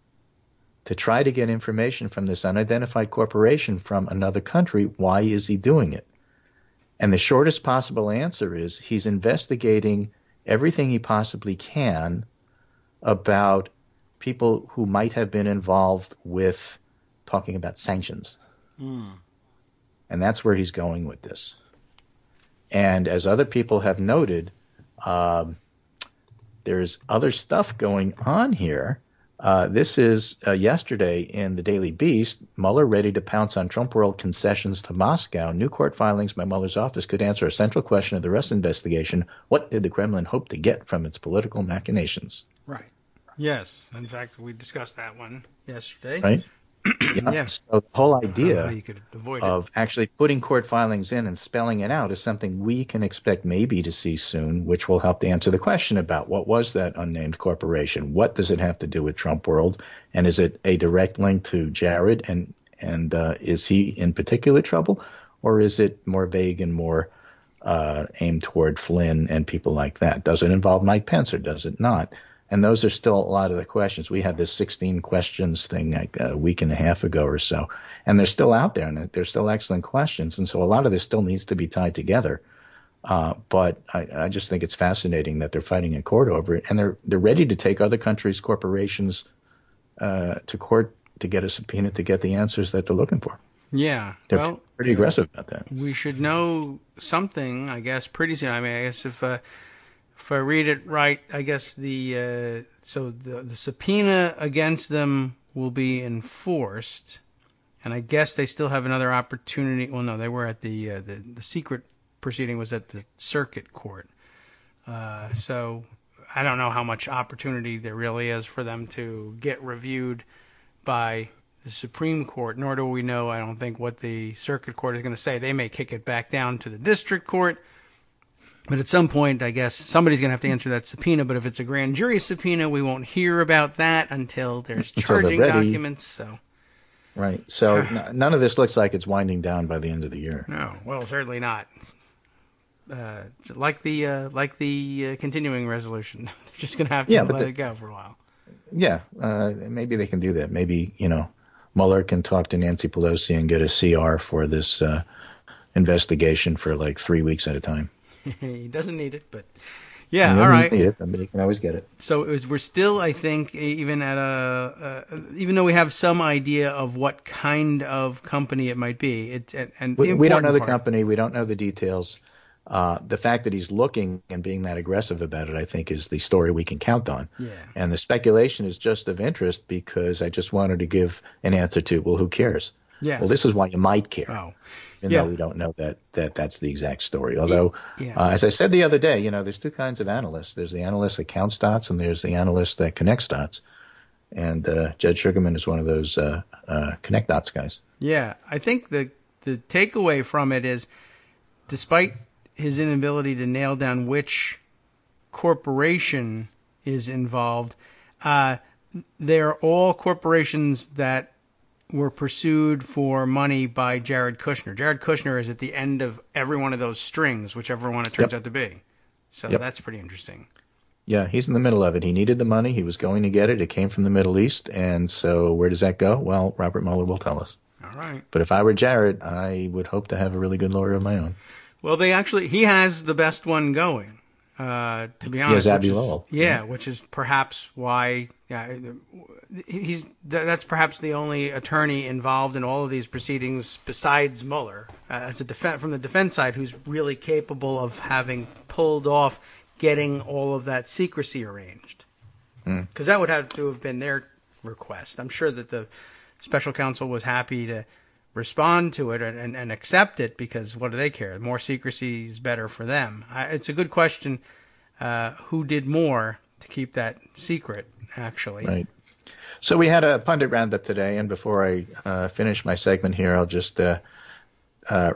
to try to get information from this unidentified corporation from another country, why is he doing it? And the shortest possible answer is he's investigating everything he possibly can about people who might have been involved with talking about sanctions. And that's where he's going with this. And as other people have noted, there's other stuff going on here. This is yesterday in the Daily Beast, Mueller ready to pounce on Trump world concessions to Moscow. New court filings by Mueller's office could answer a central question of the Russia investigation. What did the Kremlin hope to get from its political machinations? Right. Yes. In fact, we discussed that one yesterday. Right? Yeah. So the whole idea you could avoid of actually putting court filings in and spelling it out is something we can expect maybe to see soon, which will help to answer the question about what was that unnamed corporation? What does it have to do with Trump world? And is it a direct link to Jared? And is he in particular trouble? Or is it more vague and more aimed toward Flynn and people like that? Does it involve Mike Pence or does it not? And those are still a lot of the questions. We had this 16 questions thing like a week and a half ago or so, and they're still out there, and they're still excellent questions. And so a lot of this still needs to be tied together. But I just think it's fascinating that they're fighting in court over it, and they're ready to take other countries' corporations to court to get a subpoena to get the answers that they're looking for. Yeah, they're pretty aggressive about that. We should know something, I guess, pretty soon. I mean, I guess if I read it right, I guess the subpoena against them will be enforced, and I guess they still have another opportunity. Well, no, they were at the secret proceeding was at the circuit court. So I don't know how much opportunity there really is for them to get reviewed by the Supreme Court, nor do we know, I don't think, what the circuit court is going to say. They may kick it back down to the district court. But at some point, I guess, somebody's going to have to answer that subpoena. But if it's a grand jury subpoena, we won't hear about that until there's charging documents. So, right. So none of this looks like it's winding down by the end of the year. No. Well, certainly not. Like the continuing resolution. They're just going to have to let it go for a while. Yeah. Maybe they can do that. Maybe, Mueller can talk to Nancy Pelosi and get a CR for this investigation for like 3 weeks at a time. He doesn't need it, but yeah, all right. Need it, but he can always get it. So we're still, I think, even at even though we have some idea of what kind of company it might be, we don't know the company, we don't know the details. The fact that he's looking and being that aggressive about it, I think, is the story we can count on. Yeah. And the speculation is just of interest because I just wanted to give an answer to, well, who cares? Yes. Well, this is why you might care. Oh. Even though we don't know that's the exact story. Although, as I said the other day, there's two kinds of analysts. There's the analyst that counts dots, and there's the analyst that connects dots. And Judge Sugarman is one of those connect dots guys. Yeah, I think the takeaway from it is, despite his inability to nail down which corporation is involved, they're all corporations that were pursued for money by Jared Kushner. Jared Kushner is at the end of every one of those strings, whichever one it turns out to be. So that's pretty interesting. Yeah, he's in the middle of it. He needed the money. He was going to get it. It came from the Middle East. And so where does that go? Well, Robert Mueller will tell us. All right. But if I were Jared, I would hope to have a really good lawyer of my own. Well, he has the best one going, to be honest. He has Abby Lowell. Which is perhaps why Yeah, that's perhaps the only attorney involved in all of these proceedings besides Mueller, as from the defense side, who's really capable of having pulled off getting all of that secrecy arranged. Because that would have to have been their request. I'm sure that the special counsel was happy to respond to it and accept it, because what do they care? More secrecy is better for them. It's a good question. Who did more to keep that secret, actually? Right. So we had a pundit roundup today, and before I finish my segment here, I'll just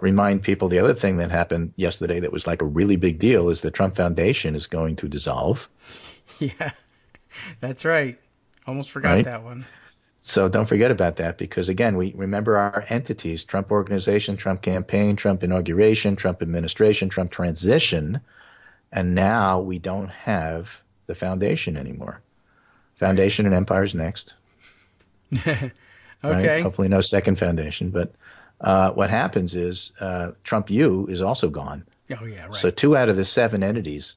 remind people the other thing that happened yesterday that was like a really big deal is the Trump Foundation is going to dissolve. Yeah, that's right. Almost forgot that one. So don't forget about that, because, again, we remember our entities: Trump Organization, Trump Campaign, Trump Inauguration, Trump Administration, Trump Transition, and now we don't have the Foundation anymore. Foundation and Empire's next. Okay. Right? Hopefully no second Foundation. But what happens is Trump U is also gone. Oh, yeah, right. So 2 out of the 7 entities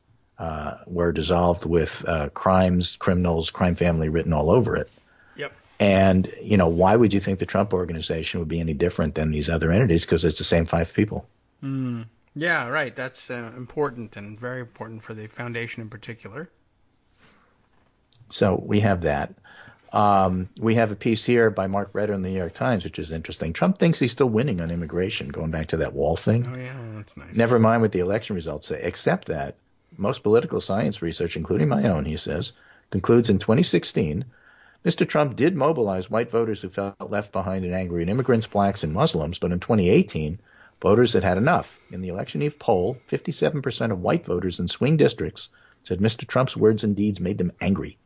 were dissolved with crimes, criminals, crime family written all over it. Yep. And, why would you think the Trump Organization would be any different than these other entities? Because it's the same 5 people. Yeah, right. That's important, and very important for the Foundation in particular. So we have that. We have a piece here by Mark Redder in the New York Times, which is interesting. Trump thinks he's still winning on immigration, going back to that wall thing. Oh, yeah, that's nice. Never mind what the election results say, except that most political science research, including my own, he says, concludes in 2016, Mr. Trump did mobilize white voters who felt left behind and angry at immigrants, blacks, and Muslims, but in 2018, voters had had enough. In the election eve poll, 57% of white voters in swing districts said Mr. Trump's words and deeds made them angry.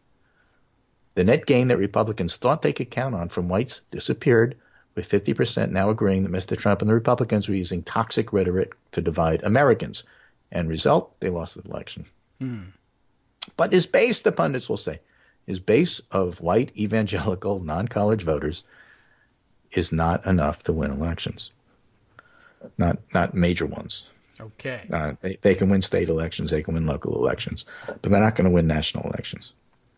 The net gain that Republicans thought they could count on from whites disappeared, with 50% now agreeing that Mr. Trump and the Republicans were using toxic rhetoric to divide Americans. End result, they lost the election. But his base, the pundits will say, his base of white evangelical non-college voters is not enough to win elections. Not major ones. Okay. They can win state elections, they can win local elections, but they're not going to win national elections.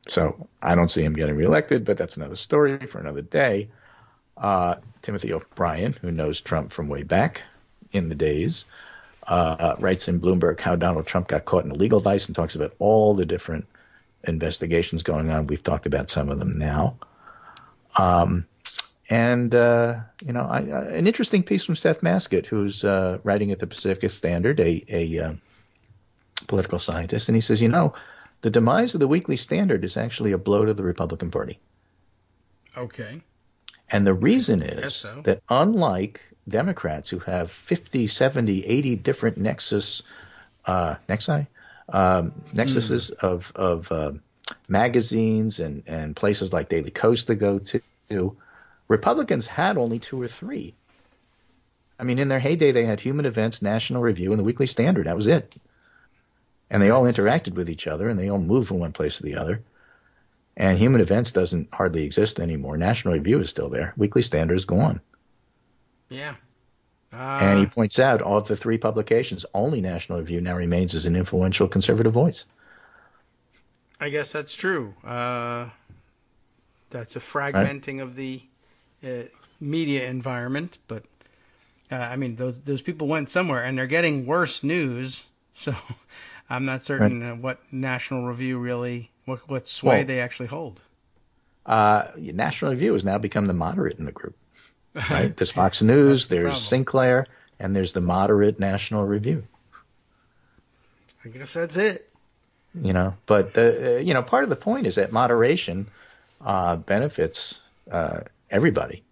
So I don't see him getting reelected, but that's another story for another day. Timothy O'Brien, who knows Trump from way back in the days, writes in Bloomberg how Donald Trump got caught in a legal vice and talks about all the different investigations going on. We've talked about some of them now. An interesting piece from Seth Maskett, who's writing at the Pacific Standard, a political scientist, and he says, the demise of the Weekly Standard is actually a blow to the Republican Party. Okay. And the reason is that unlike Democrats who have 50, 70, 80 different nexuses of magazines and places like Daily Kos to go to, Republicans had only 2 or 3. I mean, in their heyday, they had Human Events, National Review, and the Weekly Standard. That was it. And they all interacted with each other, and they all moved from one place to the other. And Human Events doesn't hardly exist anymore. National Review is still there. Weekly Standard is gone. Yeah. And he points out, of the 3 publications, only National Review now remains as an influential conservative voice. I guess that's true. That's a fragmenting of the media environment. But, those people went somewhere, and they're getting worse news. So I'm not certain what National Review really, what sway they actually hold. National Review has now become the moderate in the group. Right? There's Fox News, there's Sinclair, and there's the moderate National Review. I guess that's it. But part of the point is that moderation benefits everybody.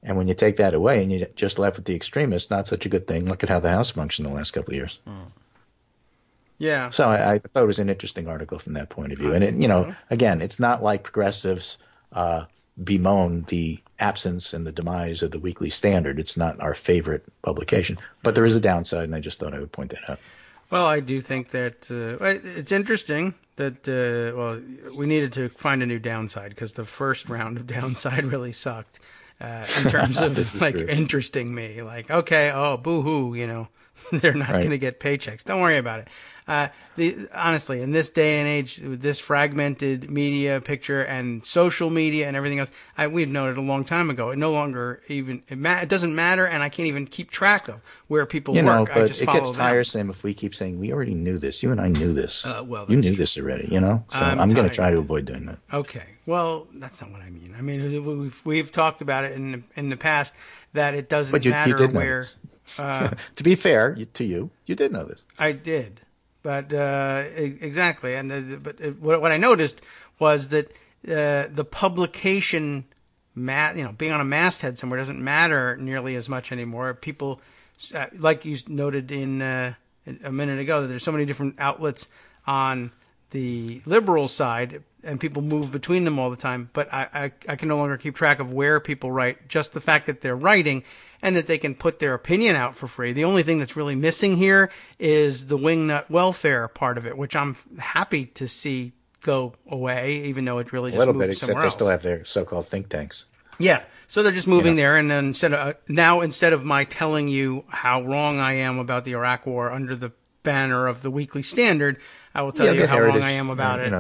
And when you take that away and you're just left with the extremists, not such a good thing. Look at how the House functioned the last couple of years. Yeah. So I thought it was an interesting article from that point of view. And, again, it's not like progressives bemoan the absence and the demise of the Weekly Standard. It's not our favorite publication. But there is a downside, and I just thought I would point that out. Well, I do think that it's interesting that, we needed to find a new downside because the first round of downside really sucked in terms of, true. interesting me. Like, okay, boo-hoo, They're not going to get paychecks. Don't worry about it. Honestly, in this day and age, with this fragmented media picture and social media and everything else, we've known it a long time ago. It no longer even it doesn't matter, and I can't even keep track of where people work. But I just it follow gets them. tiresome if we keep saying we already knew this. You and I knew this. You knew this already. So I'm going to try to avoid doing that. Okay. Well, that's not what I mean. I mean, we've talked about it in the past that it doesn't matter you did where. To be fair to you, you did know this. I did, but exactly. And what I noticed was that the publication, being on a masthead somewhere doesn't matter nearly as much anymore. People, like you noted in a minute ago, that there's so many different outlets on the liberal side, and people move between them all the time. But I can no longer keep track of where people write. Just the fact that they're writing and that they can put their opinion out for free. The only thing that's really missing here is the wingnut welfare part of it, which I'm happy to see go away, even though it really just moved somewhere else. A little bit, except they still have their so-called think tanks. Yeah. So they're just moving there, and then instead of my telling you how wrong I am about the Iraq War under the banner of the Weekly Standard, I will tell you how wrong I am about it.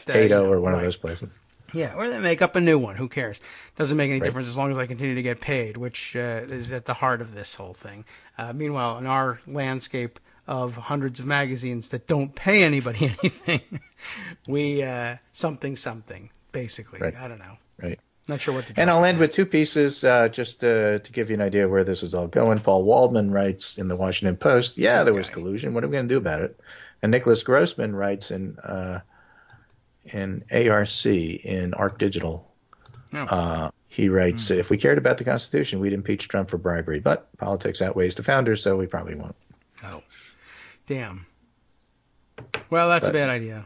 Cato or one of those places. Yeah, or they make up a new one. Who cares? Doesn't make any difference as long as I continue to get paid, which is at the heart of this whole thing. Meanwhile, in our landscape of hundreds of magazines that don't pay anybody anything, we something, basically. Right. I don't know. Right. Not sure what to do. And I'll end with two pieces just to give you an idea where this is all going. Paul Waldman writes in the Washington Post, there was collusion. What are we going to do about it? And Nicholas Grossman writes in ARC, in Arc Digital. He writes, if we cared about the Constitution, we'd impeach Trump for bribery. But politics outweighs the founders, so we probably won't. Oh, damn. Well, that's a bad idea.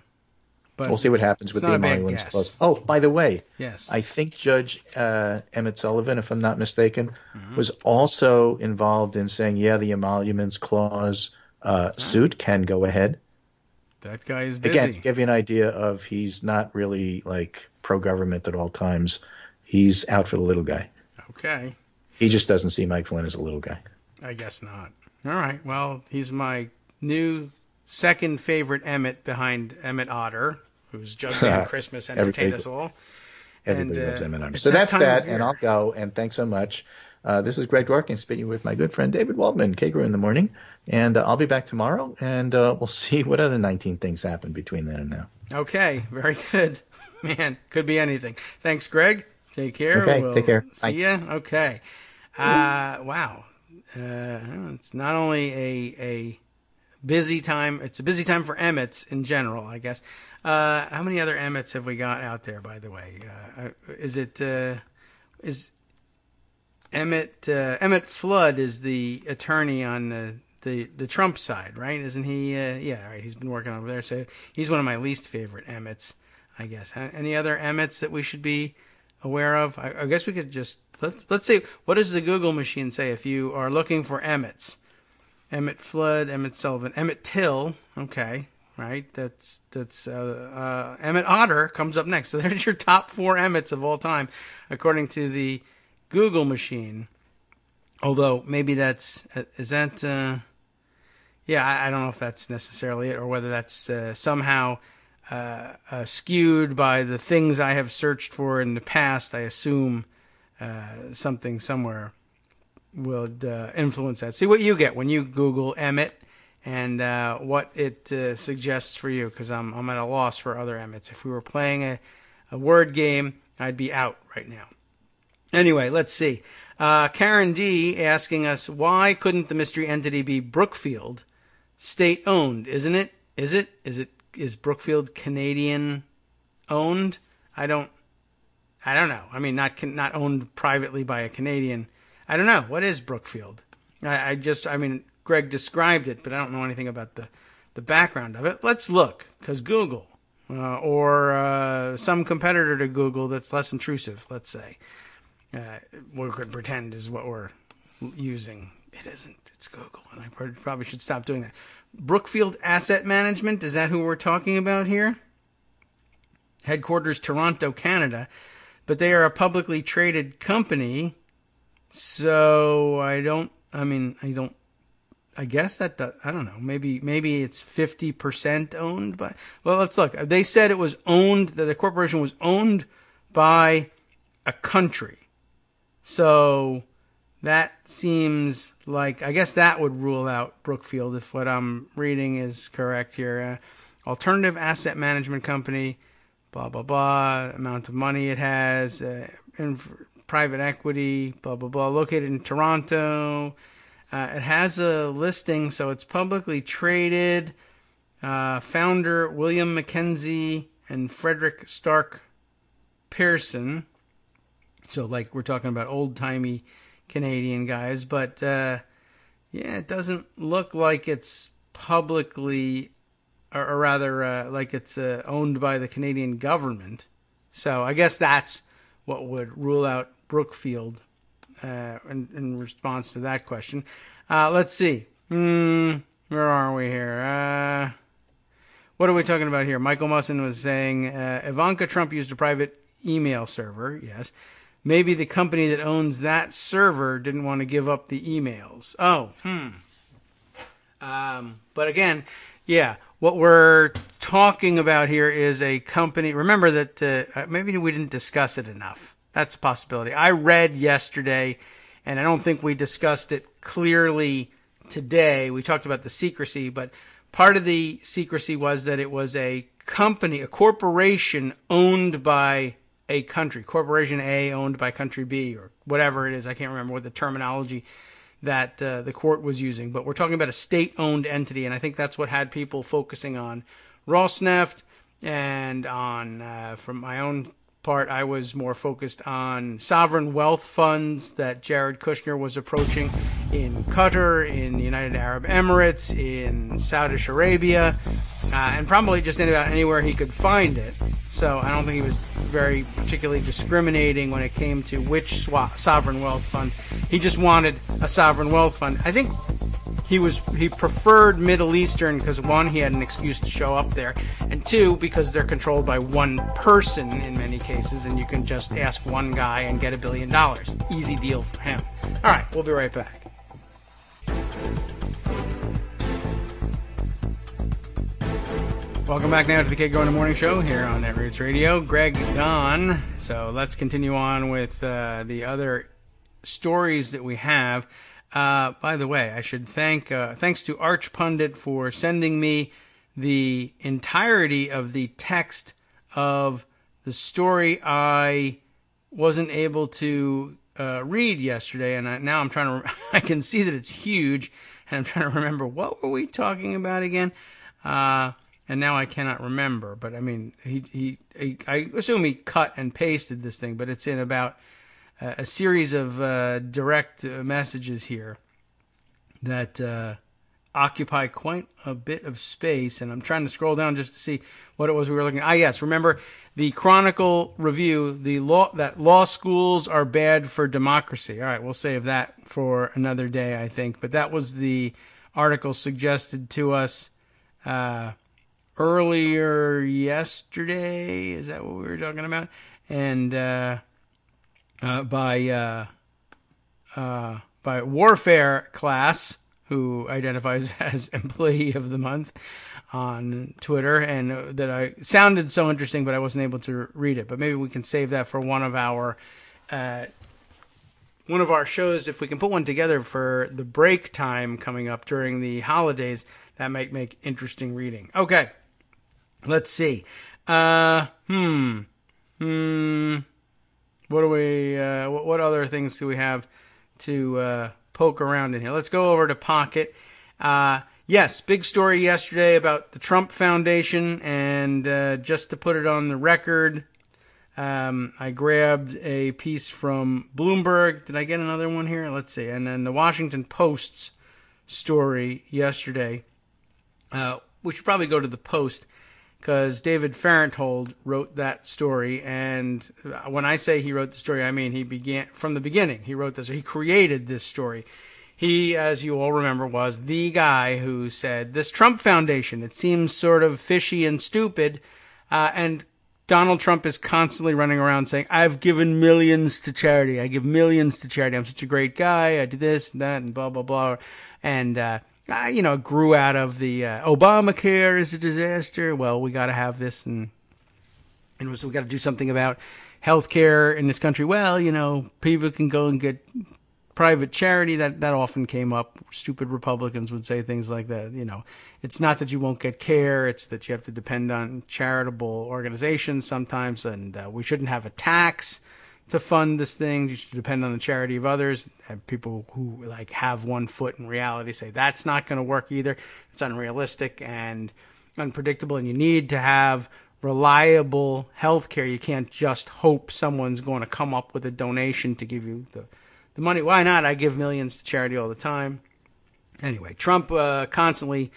But we'll see what happens with the emoluments clause. Oh, by the way, yes, I think Judge Emmett Sullivan, if I'm not mistaken, was also involved in saying, the emoluments clause suit can go ahead. That guy is busy. Again, to give you an idea of he's not really like pro-government at all times. He's out for the little guy. Okay. He just doesn't see Mike Flynn as a little guy. I guess not. All right. Well, he's my new second favorite Emmett behind Emmett Otter, who's just at Christmas entertained us all. Everybody loves Emmett Otter. So that's that, and I'll go, and thanks so much. This is Greg Dworkin speaking with my good friend David Waldman, Kagro in the morning, and I'll be back tomorrow, and we'll see what other 19 things happen between then and now. Okay, very good. Man, could be anything. Thanks, Greg. Take care. Okay, take care. See ya. Okay. Wow. It's not only a busy time, it's a busy time for Emmets in general, I guess. How many other Emmets have we got out there, by the way? Is Emmett Flood is the attorney on the Trump side, right? Isn't he? Right. He's been working over there, so he's one of my least favorite Emmets, I guess. Any other Emmets that we should be aware of? I guess we could just let's see. What does the Google machine say if you are looking for Emmets? Emmett Flood, Emmett Sullivan, Emmett Till. Okay, right. That's Emmett Otter comes up next. So there's your top 4 Emmets of all time, according to the Google machine. Although maybe I don't know if that's necessarily it, or whether that's somehow skewed by the things I have searched for in the past. I assume something somewhere would influence that. See what you get when you Google Emmett and what it suggests for you, because I'm at a loss for other Emmets. If we were playing a word game, I'd be out right now. Anyway, let's see. Karen D. asking us, why couldn't the mystery entity be Brookfield, state-owned? Isn't it? Is Brookfield Canadian owned? I don't know. I mean, not owned privately by a Canadian. I don't know. What is Brookfield? Greg described it, but I don't know anything about the background of it. Let's look, because Google, or some competitor to Google that's less intrusive, let's say, we could pretend is what we're using. It isn't. It's Google, and I probably should stop doing that. Brookfield Asset Management, is that who we're talking about here? Headquarters Toronto, Canada, but they are a publicly traded company, so I don't I guess I don't know. Maybe it's 50% owned by. Well, let's look. They said it was owned. That the corporation was owned by a country. So that seems like, I guess that would rule out Brookfield if what I'm reading is correct here. Alternative asset management company, blah blah blah. Amount of money it has, private equity, blah blah blah. Located in Toronto. It has a listing, so it's publicly traded. Founder William Mackenzie and Frederick Stark Pearson. So, like, we're talking about old-timey Canadian guys. But, it doesn't look like it's publicly, or rather, like it's owned by the Canadian government. So, I guess that's what would rule out Brookfield. In response to that question. Let's see. Where are we here? What are we talking about here? Michael Musson was saying Ivanka Trump used a private email server. Yes. Maybe the company that owns that server didn't want to give up the emails. But again, what we're talking about here is a company. Remember that maybe we didn't discuss it enough. That's a possibility. I read yesterday, and I don't think we discussed it clearly today. We talked about the secrecy, but part of the secrecy was that it was a company, a corporation owned by a country. Corporation A owned by country B, or whatever it is. I can't remember what the terminology that the court was using. But we're talking about a state-owned entity, and I think that's what had people focusing on Rosneft and on, from my own part, I was more focused on sovereign wealth funds that Jared Kushner was approaching in Qatar, in the United Arab Emirates, in Saudi Arabia, and probably just about anywhere he could find it. So I don't think he was very particularly discriminating when it came to which sovereign wealth fund. He just wanted a sovereign wealth fund. I think he preferred Middle Eastern because, one, he had an excuse to show up there, and two, because they're controlled by one person in many cases, and you can just ask one guy and get $1 billion. Easy deal for him. All right, we'll be right back. Welcome back now to the Kagro in the Morning Show here on Netroots Radio. Greg gone, so let's continue on with the other stories that we have. By the way, I should thanks to Arch Pundit for sending me the entirety of the text of the story I wasn't able to read yesterday, and now I'm trying to. I can see that it's huge, and I'm trying to remember what were we talking about again. And now I cannot remember. But I mean, I assume he cut and pasted this thing, but it's in about a series of direct messages here that occupy quite a bit of space, and I'm trying to scroll down just to see what it was we were looking at. Yes, remember the Chronicle review, that law schools are bad for democracy. All right, we'll save that for another day, I think. But that was the article suggested to us earlier yesterday. Is that what we were talking about? And by Warfare Class, who identifies as Employee of the Month on Twitter, and that I sounded so interesting, but I wasn't able to read it. But maybe we can save that for one of our shows. If we can put one together for the break time coming up during the holidays, that might make interesting reading. Okay, let's see. What do we? What other things do we have to poke around in here? Let's go over to Pocket. Yes, big story yesterday about the Trump Foundation, and just to put it on the record, I grabbed a piece from Bloomberg. Did I get another one here? Let's see. And then the Washington Post's story yesterday. We should probably go to the Post, because David Farenthold wrote that story. And when I say he wrote the story, I mean he began from the beginning. He wrote this. He created this story. He, as you all remember, was the guy who said, this Trump Foundation, it seems sort of fishy and stupid. And Donald Trump is constantly running around saying, I've given millions to charity. I give millions to charity. I'm such a great guy. I do this and that and blah, blah, blah. And grew out of the Obamacare is a disaster. Well, we got to have this, and so we got to do something about healthcare in this country. Well, people can go and get private charity. That often came up. Stupid Republicans would say things like that. It's not that you won't get care, it's that you have to depend on charitable organizations sometimes, and we shouldn't have a tax to fund this thing. You should depend on the charity of others. And people who have one foot in reality say that's not going to work either. It's unrealistic and unpredictable, and you need to have reliable health care. You can't just hope someone's going to come up with a donation to give you the money. Why not? I give millions to charity all the time. Anyway, Trump constantly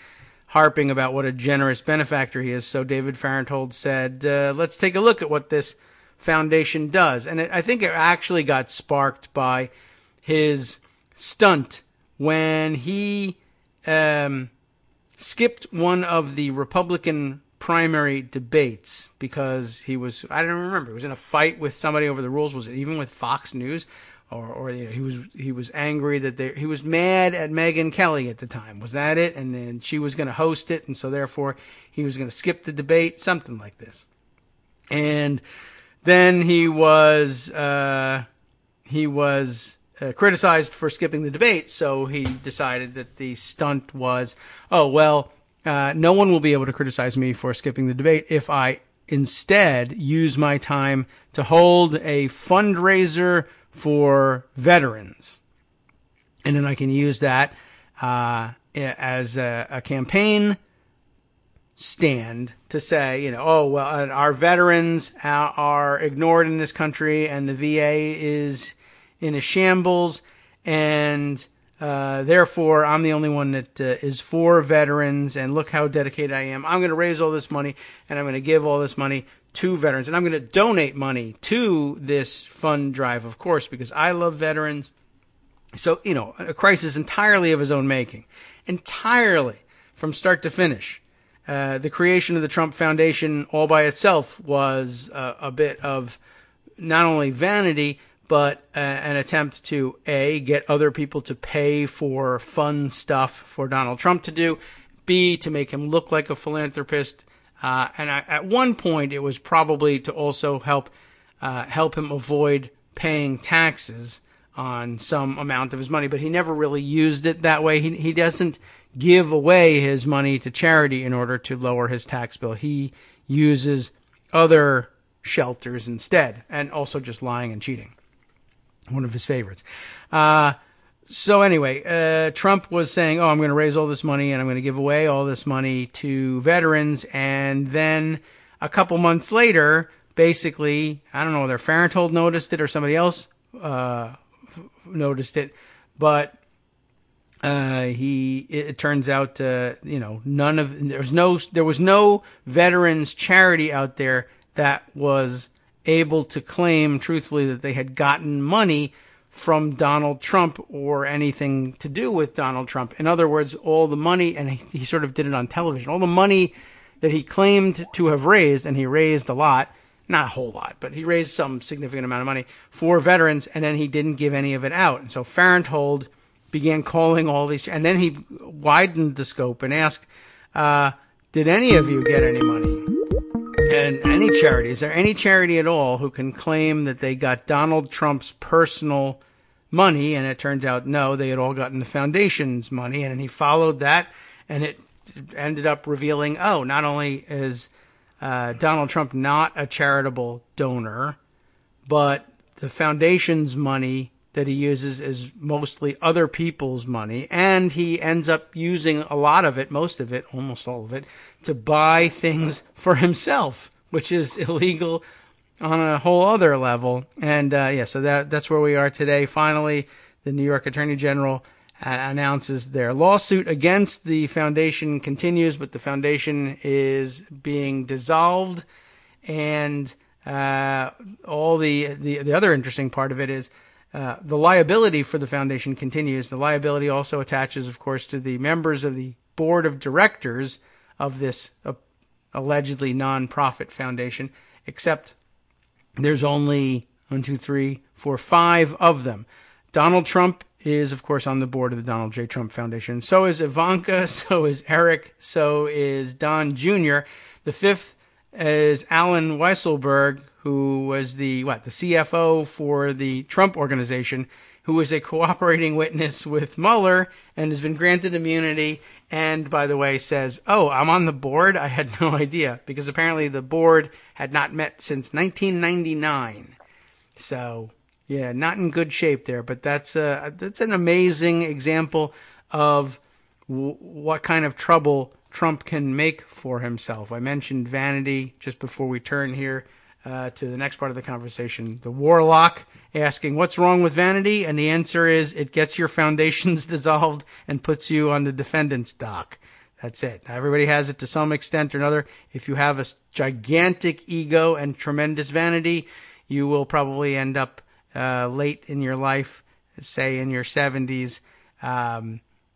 harping about what a generous benefactor he is. So David Fahrenthold said, let's take a look at what this foundation does. And I think it actually got sparked by his stunt when he skipped one of the Republican primary debates because he was, I don't remember, he was in a fight with somebody over the rules. Was it even with Fox News? Or he was angry that he was mad at Megyn Kelly at the time. Was that it? And then she was going to host it, and so therefore he was going to skip the debate, something like this. And then he was criticized for skipping the debate, so he decided that the stunt was, no one will be able to criticize me for skipping the debate if I instead use my time to hold a fundraiser for veterans. And then I can use that as a campaign stand to say, our veterans are ignored in this country and the VA is in a shambles, and therefore I'm the only one that is for veterans, and look how dedicated I am. I'm going to raise all this money, and I'm going to give all this money to veterans, and I'm going to donate money to this fund drive, of course, because I love veterans. So, a crisis entirely of his own making, entirely from start to finish. The creation of the Trump Foundation all by itself was a bit of not only vanity, but an attempt to, A, get other people to pay for fun stuff for Donald Trump to do, B, to make him look like a philanthropist. And at one point, it was probably to also help him avoid paying taxes on some amount of his money, but he never really used it that way. He doesn't give away his money to charity in order to lower his tax bill. He uses other shelters instead, and also just lying and cheating. One of his favorites. So anyway, Trump was saying, I'm going to raise all this money and I'm going to give away all this money to veterans. And then a couple months later, basically, I don't know whether Fahrenthold noticed it or somebody else noticed it, but it turns out, there was no veterans charity out there that was able to claim truthfully that they had gotten money from Donald Trump or anything to do with Donald Trump. In other words, all the money, and he sort of did it on television, all the money that he claimed to have raised, and he raised a lot, not a whole lot, but he raised some significant amount of money for veterans, and then he didn't give any of it out. And so Fahrenthold began calling all these, and then he widened the scope and asked, did any of you get any money? And any charity, is there any charity at all who can claim that they got Donald Trump's personal money? And it turned out, no, they had all gotten the foundation's money. And he followed that, and it ended up revealing, not only is Donald Trump not a charitable donor, but the foundation's money that he uses is mostly other people's money, and he ends up using a lot of it, most of it, almost all of it, to buy things for himself, which is illegal on a whole other level. And so that's where we are today. Finally, the New York Attorney General announces their lawsuit against the foundation continues, but the foundation is being dissolved. And all the other interesting part of it is the liability for the foundation continues. The liability also attaches, of course, to the members of the board of directors of this allegedly nonprofit foundation, except there's only 5 of them. Donald Trump is, of course, on the board of the Donald J. Trump Foundation. So is Ivanka. So is Eric. So is Don Jr. The fifth is Alan Weisselberg, who was the CFO for the Trump Organization, who was a cooperating witness with Mueller and has been granted immunity. And, by the way, says, oh, I'm on the board? I had no idea, because apparently the board had not met since 1999. So, yeah, not in good shape there. But that's an amazing example of what kind of trouble Trump can make for himself. I mentioned vanity just before we turn here to the next part of the conversation. The Warlock asking, what's wrong with vanity? And the answer is, it gets your foundations dissolved and puts you on the defendant's dock. That's it. Everybody has it to some extent or another. If you have a gigantic ego and tremendous vanity, you will probably end up late in your life, say in your 70s,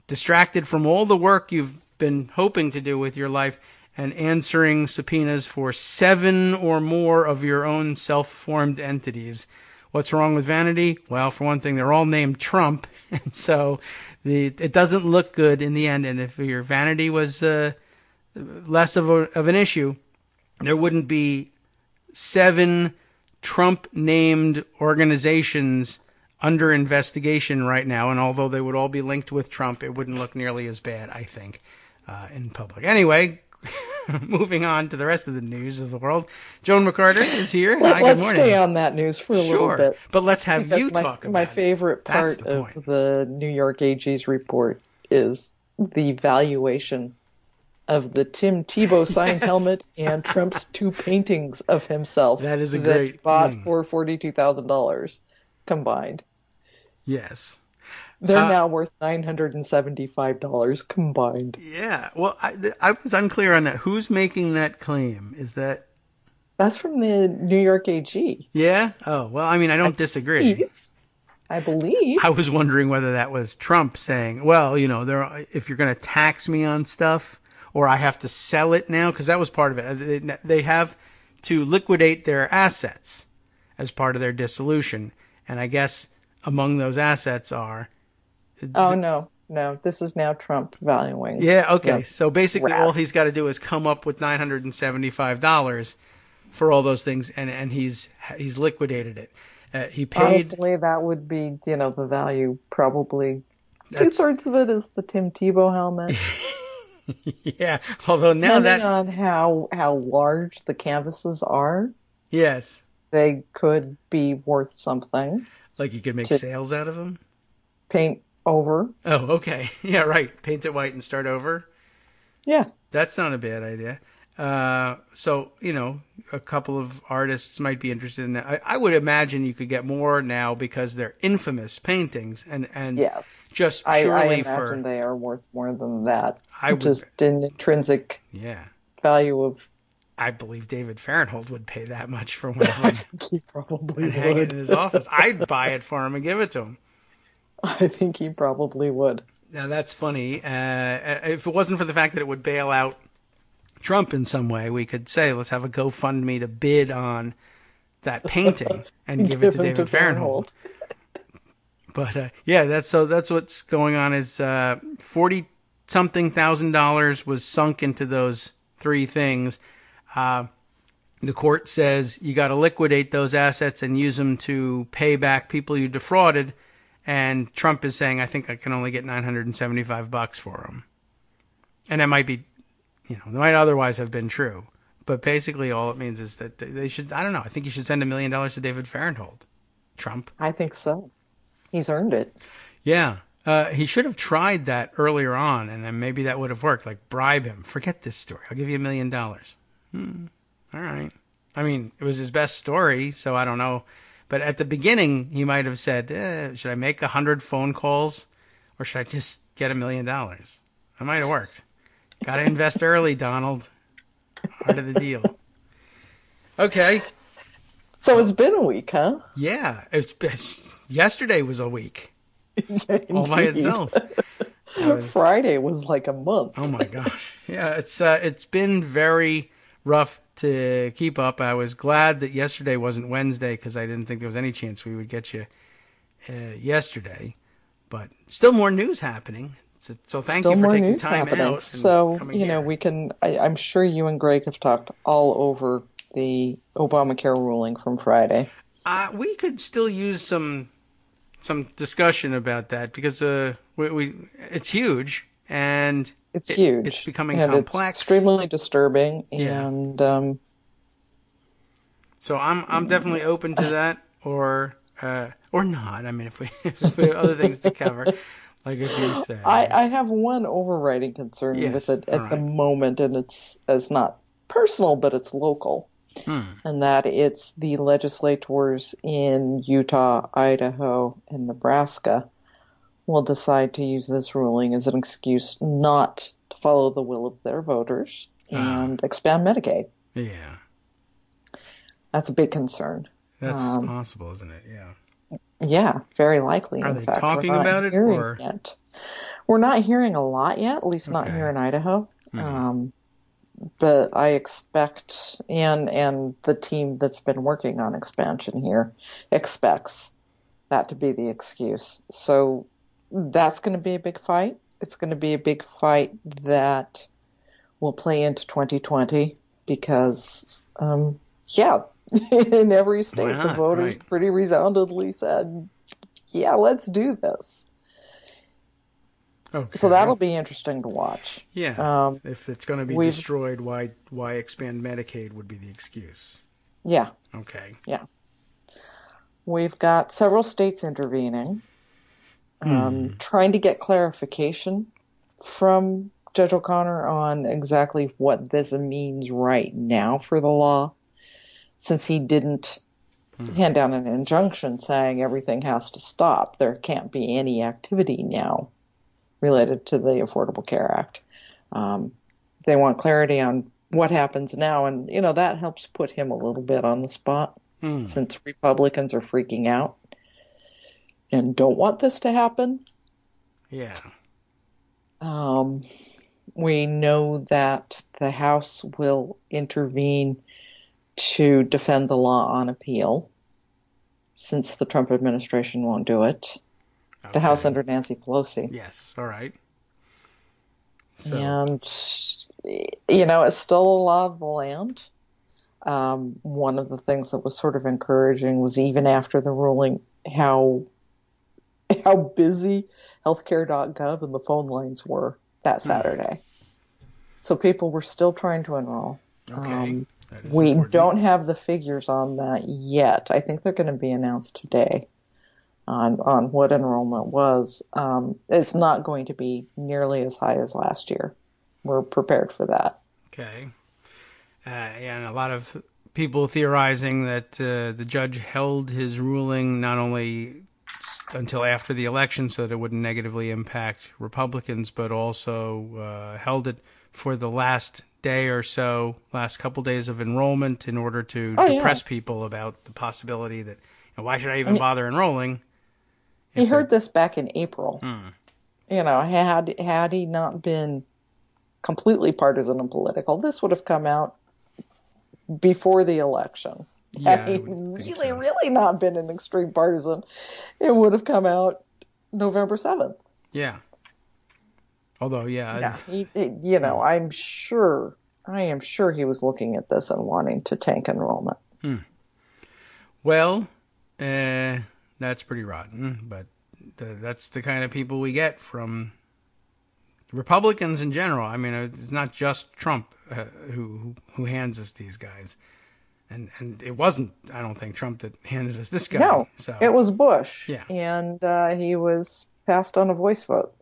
distracted from all the work you've been hoping to do with your life and answering subpoenas for 7 or more of your own self-formed entities. What's wrong with vanity? Well, for one thing, they're all named Trump, and so it doesn't look good in the end. And if your vanity was less of an issue, there wouldn't be 7 Trump-named organizations under investigation right now. And although they would all be linked with Trump, it wouldn't look nearly as bad, I think, in public. Anyway, moving on to the rest of the news of the world. Joan McCarter is here. Hi, good Let's morning. stay on that news for a little bit. But let's have you talk about my it. favorite part of the New York AG's report is the valuation of the Tim Tebow signed helmet and Trump's 2 paintings of himself. That is a that great he bought thing. for $42,000 combined. Yes. They're now worth $975 combined. Yeah. Well, I was unclear on that. Who's making that claim? Is that... That's from the New York AG. Yeah? Oh, well, I mean, I don't disagree. I believe. I was wondering whether that was Trump saying, well, you know, if you're going to tax me on stuff, or I have to sell it now, because that was part of it. They have to liquidate their assets as part of their dissolution. And I guess among those assets are... Oh, no. This is now Trump valuing. Yeah, okay. the So basically rat. all he's got to do is come up with $975 for all those things, and he's liquidated it. He paid... Honestly, that would be, the value probably... Two-thirds of it is the Tim Tebow helmet. Yeah, although now Depending on how large the canvases are, Yes. they could be worth something. Like you could make sales out of them? Paint over. Oh, okay. Yeah, right. Paint it white and start over. Yeah. That's not a bad idea. So, a couple of artists might be interested in that. I would imagine you could get more now because they're infamous paintings and Yes. just I purely imagine they are worth more than that. I would- Just an intrinsic value of... I believe David Farenthold would pay that much for one of them He probably and hang it would. in his office. I'd buy it for him and give it to him. I think he probably would. Now, that's funny. If it wasn't for the fact that it would bail out Trump in some way, we could say, let's have a GoFundMe to bid on that painting and give it to him David Farenthold. But, that's what's going on is $40-something thousand was sunk into those 3 things. The court says you got to liquidate those assets and use them to pay back people you defrauded. And Trump is saying, I think I can only get $975 for them. And that might be, it might otherwise have been true. But basically all it means is that they should, I don't know, I think you should send $1 million to David Farenthold. Trump. I think so. He's earned it. Yeah. He should have tried that earlier on, and then maybe that would have worked. Like, bribe him. Forget this story. I'll give you $1 million. All right. I mean, it was his best story, so I don't know. But at the beginning, he might have said, should I make 100 phone calls, or should I just get $1 million? That might have worked. Got to invest early, Donald. Part of the deal. Okay. So it's been a week, huh? Yeah. Yesterday was a week. All by itself. Friday was like a month. Oh my gosh. Yeah, it's been very rough to keep up. I was glad that yesterday wasn't Wednesday because I didn't think there was any chance we would get you yesterday. But still more news happening. So thank you for taking time out. So, we can, I'm sure you and Greg have talked all over the Obamacare ruling from Friday. We could still use some discussion about that because it's huge and it's huge. It's becoming and complex. It's extremely disturbing, yeah. and so I'm definitely open to that, or not. I mean, if we have other things to cover, like if you say. I have one overriding concern with it at the moment, and it's not personal, but it's local. And that it's the legislators in Utah, Idaho, and Nebraska will decide to use this ruling as an excuse not to follow the will of their voters and expand Medicaid. Yeah. That's a big concern. That's possible, isn't it? Yeah. Yeah, very likely. Are they talking about it? Or? Yet. We're not hearing a lot yet, at least not here in Idaho. But I expect, and the team that's been working on expansion here expects that to be the excuse. So that's going to be a big fight. It's going to be a big fight that will play into 2020 because, in every state, the voters pretty resoundingly said, yeah, let's do this. Okay. So that'll be interesting to watch. Yeah. If it's going to be destroyed, why expand Medicaid would be the excuse? Yeah. Okay. Yeah. We've got several states intervening, trying to get clarification from Judge O'Connor on exactly what this means right now for the law, since he didn't hand down an injunction saying everything has to stop. There can't be any activity now related to the Affordable Care Act. They want clarity on what happens now, and, that helps put him a little bit on the spot since Republicans are freaking out and don't want this to happen. Yeah. We know that the House will intervene to defend the law on appeal since the Trump administration won't do it. Okay. The House under Nancy Pelosi. Yes, all right. So. And, it's still a law of the land. One of the things that was sort of encouraging was even after the ruling, how busy healthcare.gov and the phone lines were that Saturday. So people were still trying to enroll. Okay. We don't have the figures on that yet. I think they're going to be announced today on what enrollment was. It's not going to be nearly as high as last year. We're prepared for that. Okay. And a lot of people theorizing that the judge held his ruling not only until after the election so that it wouldn't negatively impact Republicans, but also held it for the last day or so, last couple days of enrollment in order to depress people about the possibility that, why should I even bother enrolling? He heard this back in April. Had he not been completely partisan and political, this would have come out before the election. Had he really not been an extreme partisan, it would have come out November 7th. Yeah. Although, I am sure he was looking at this and wanting to tank enrollment. Well, that's pretty rotten, but that's the kind of people we get from Republicans in general. I mean, it's not just Trump who hands us these guys. And it wasn't, I don't think, Trump that handed us this guy. No, so. It was Bush. Yeah. And he was passed on a voice vote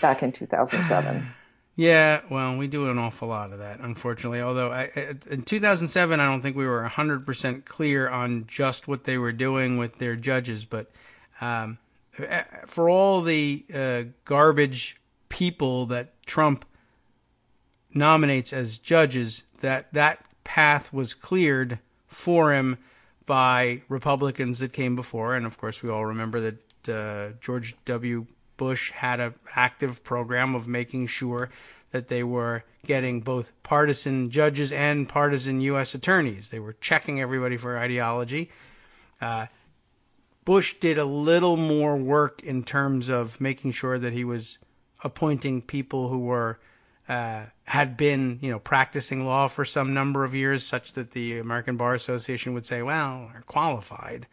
back in 2007. Yeah, well, we do an awful lot of that, unfortunately. Although in 2007, I don't think we were 100% clear on just what they were doing with their judges. But for all the garbage people that Trump nominates as judges, that path was cleared for him by Republicans that came before. And, of course, we all remember that George W. Bush had an active program of making sure that they were getting both partisan judges and partisan U.S. attorneys. They were checking everybody for ideology. Bush did a little more work in terms of making sure that he was appointing people who were had been, practicing law for some number of years, such that the American Bar Association would say, well, they're qualified.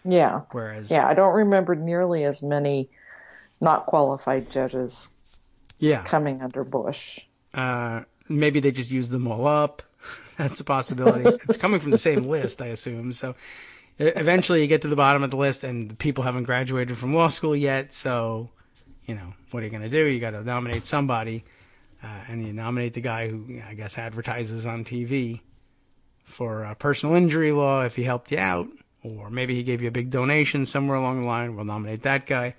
Yeah. Whereas, I don't remember nearly as many not qualified judges coming under Bush. Maybe they just used them all up. That's a possibility. It's coming from the same list, I assume. So eventually you get to the bottom of the list and the people haven't graduated from law school yet. So, what are you going to do? You got to nominate somebody. And you nominate the guy who, I guess, advertises on TV for personal injury law if he helped you out. Or maybe he gave you a big donation somewhere along the line. We'll nominate that guy.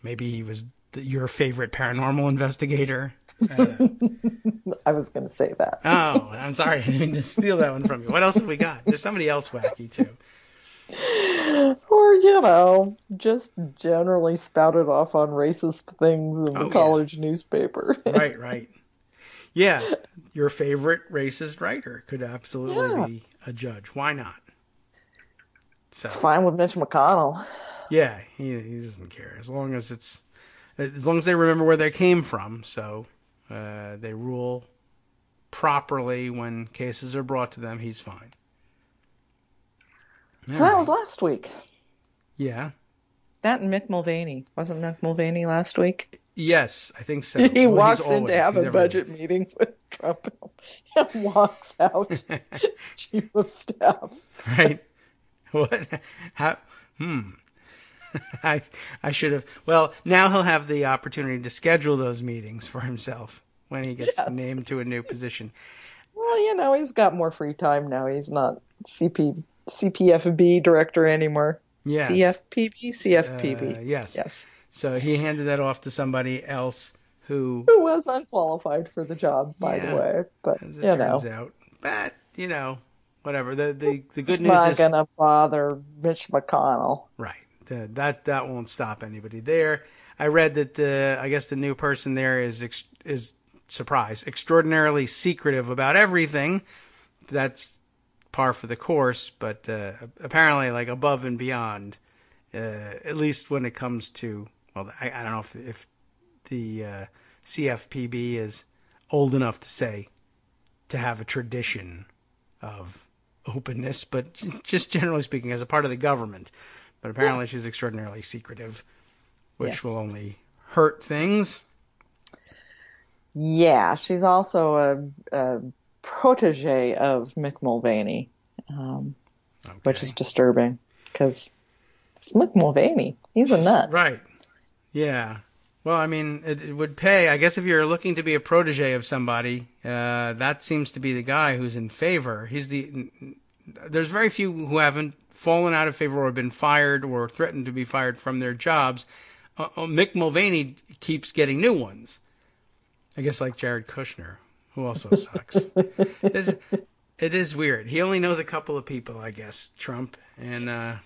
Maybe he was your favorite paranormal investigator. I was going to say that. Oh, I'm sorry. I didn't mean to steal that one from you. What else have we got? There's somebody else wacky, too. Or, just generally spouted off on racist things in the college newspaper. Right. Yeah, your favorite racist writer could absolutely be a judge. Why not? So, it's fine with Mitch McConnell. Yeah, he doesn't care as long as they remember where they came from. So they rule properly when cases are brought to them. He's fine. So that was last week. Yeah. That and Mick Mulvaney. Wasn't Mick Mulvaney last week? Yes, I think so. He walks in to have a budget meeting with Trump and walks out chief of staff. Right. What? How? I should have. Well, now he'll have the opportunity to schedule those meetings for himself when he gets named to a new position. Well, he's got more free time now. He's not CPFB director anymore. Yes. CFPB? Yes. So he handed that off to somebody else who was unqualified for the job, by the way. But as it turns out. But whatever. The good news not is going to bother Mitch McConnell. Right. That won't stop anybody there. I read that I guess the new person there is surprise, extraordinarily secretive about everything. That's par for the course, but apparently like above and beyond, at least when it comes to, well, I don't know if the CFPB is old enough to have a tradition of openness, but just generally speaking, as a part of the government. But apparently she's extraordinarily secretive, which will only hurt things. Yeah, she's also a protege of Mick Mulvaney, which is disturbing because it's Mick Mulvaney. He's a nut. Right. Yeah. Well, I mean, it would pay. I guess if you're looking to be a protege of somebody, that seems to be the guy who's in favor. There's very few who haven't fallen out of favor or been fired or threatened to be fired from their jobs. Mick Mulvaney keeps getting new ones. I guess like Jared Kushner, who also sucks. It is weird. He only knows a couple of people, I guess, Trump, and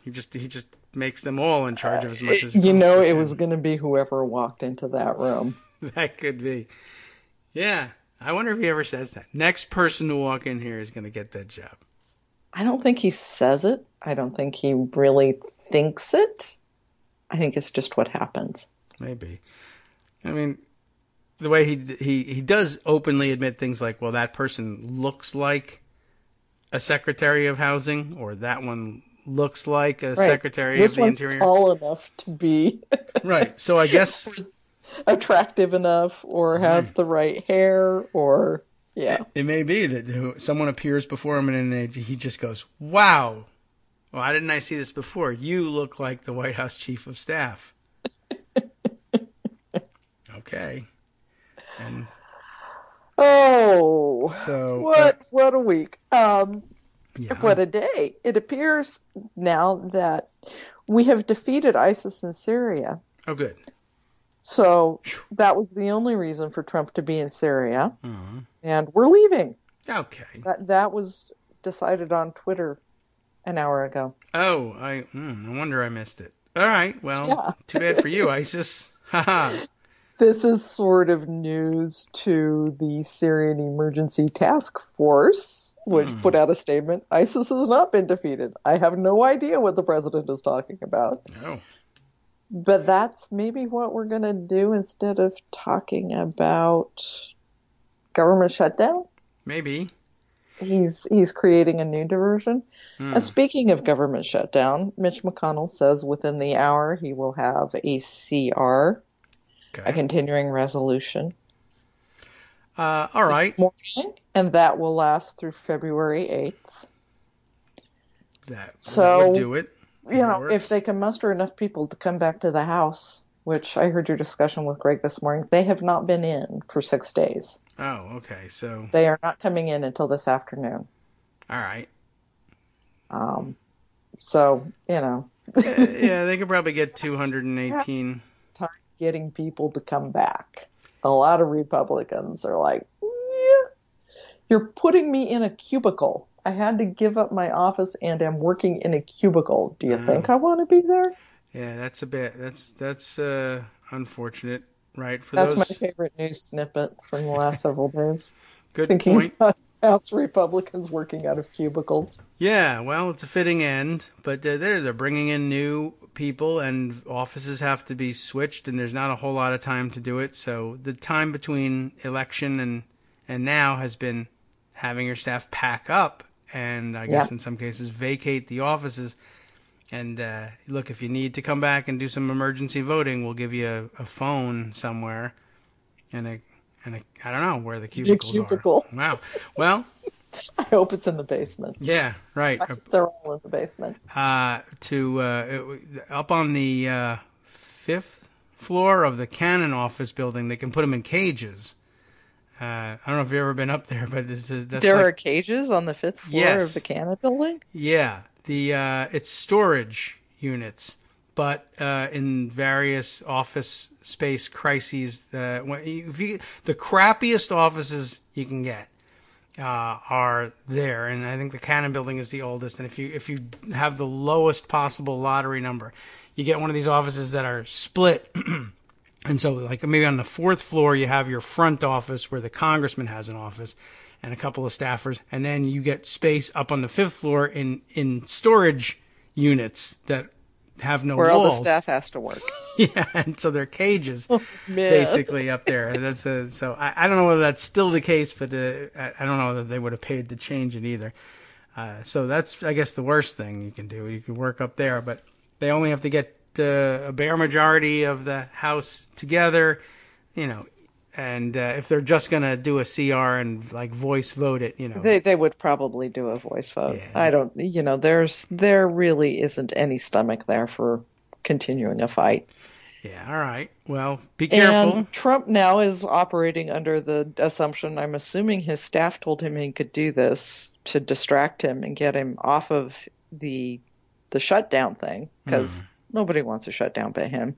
he just makes them all in charge of as much as it was going to be whoever walked into that room. That could be. Yeah. I wonder if he ever says that. Next person to walk in here is going to get that job. I don't think he says it. I don't think he really thinks it. I think it's just what happens. Maybe. I mean, the way he does openly admit things like, well, that person looks like a secretary of housing, or that one looks like a secretary of the interior. This one's tall enough to be right. So I guess attractive enough, or has the right hair, or It may be that someone appears before him and he just goes, "Wow, why didn't I see this before? You look like the White House Chief of Staff." Okay. And so what a week. What a day. It appears now that we have defeated ISIS in Syria. Oh, good. So that was the only reason for Trump to be in Syria. Mm-hmm. And we're leaving. Okay. That was decided on Twitter an hour ago. Oh, no wonder I missed it. All right. Well, too bad for you, ISIS. Haha. This is sort of news to the Syrian Emergency Task Force. which put out a statement. ISIS has not been defeated. I have no idea what the president is talking about. Oh. But that's maybe what we're going to do instead of talking about government shutdown. Maybe. He's creating a new diversion. And speaking of government shutdown, Mitch McConnell says within the hour he will have a CR, a continuing resolution. All right. This morning, and that will last through February 8th. That would do it. If they can muster enough people to come back to the House, which I heard your discussion with Greg this morning, they have not been in for 6 days. Oh, okay. So they are not coming in until this afternoon. All right. Yeah, they could probably get 218. Time getting people to come back. A lot of Republicans are like, yeah, you're putting me in a cubicle. I had to give up my office and am working in a cubicle. Do you think I want to be there? Yeah, that's a bit. That's unfortunate, right? That's my favorite news snippet from the last several days. Good Thinking point. About House Republicans working out of cubicles. Yeah, well, it's a fitting end, but they're bringing in new people, and offices have to be switched, and there's not a whole lot of time to do it. So the time between election and now has been having your staff pack up, and I guess in some cases vacate the offices. And look, if you need to come back and do some emergency voting, we'll give you a phone somewhere, and I don't know where the cubicles cubicle. are. Wow. Well, I hope it's in the basement. Yeah, right. They're all in the basement. Up on the 5th floor of the Cannon office building, they can put them in cages. I don't know if you've ever been up there, but there are cages on the 5th floor of the Cannon building? Yeah. It's storage units, but in various office space crises, the crappiest offices you can get are there, and I think the Cannon building is the oldest. And if you have the lowest possible lottery number, you get one of these offices that are split. And so, like maybe on the 4th floor, you have your front office where the congressman has an office and a couple of staffers, and then you get space up on the 5th floor in storage units that have no walls. Where all the staff has to work. Yeah, and so they're cages basically up there. And so I don't know whether that's still the case, but I don't know that they would have paid to change it either. So that's, I guess, the worst thing you can do. You can work up there, but they only have to get a bare majority of the House together, and if they're just going to do a CR and like voice vote it, They would probably do a voice vote. Yeah. I don't, there really isn't any stomach there for continuing a fight. Yeah, all right. Well, be careful. And Trump now is operating under the assumption, I'm assuming his staff told him he could do this to distract him and get him off of the shutdown thing, because nobody wants a shutdown but him,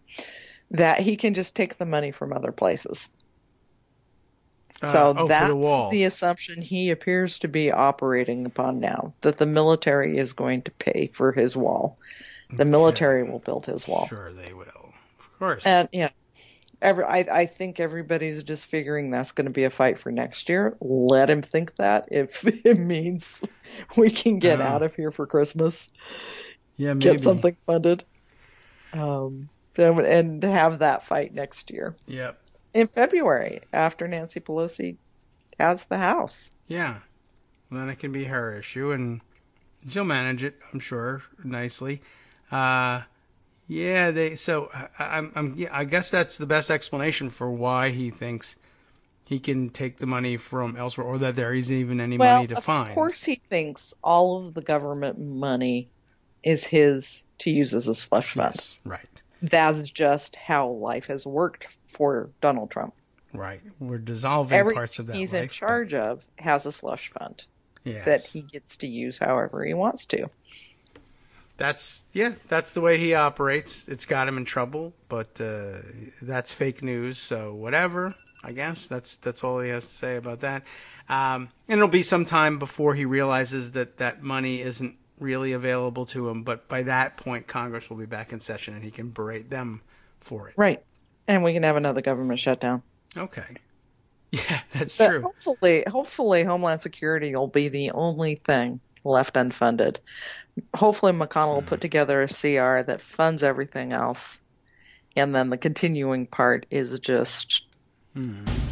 that he can just take the money from other places. So that's the assumption he appears to be operating upon now, that the military is going to pay for his wall. The military will build his wall. Sure, they will. Of course. And, I think everybody's just figuring that's going to be a fight for next year. Let him think that if it means we can get out of here for Christmas. Yeah, maybe. Get something funded. And have that fight next year. Yep. In February, after Nancy Pelosi has the House. Yeah. Well, then it can be her issue, and she'll manage it, I'm sure, nicely. I guess that's the best explanation for why he thinks he can take the money from elsewhere, or that there isn't even any money to find. Of course he thinks all of the government money is his to use as a slush fund. Yes, right. That's just how life has worked for Donald Trump. Right. We're dissolving parts of that he's life. in charge of has a slush fund that he gets to use however he wants to. That's the way he operates. It's got him in trouble, but that's fake news, so whatever. I guess that's all he has to say about that. And it'll be some time before he realizes that money isn't really available to him, but by that point Congress will be back in session and he can berate them for it. Right. And we can have another government shutdown. Okay. Yeah, that's But true. hopefully Homeland Security will be the only thing left unfunded. Hopefully McConnell will put together a CR that funds everything else. And then the continuing part is just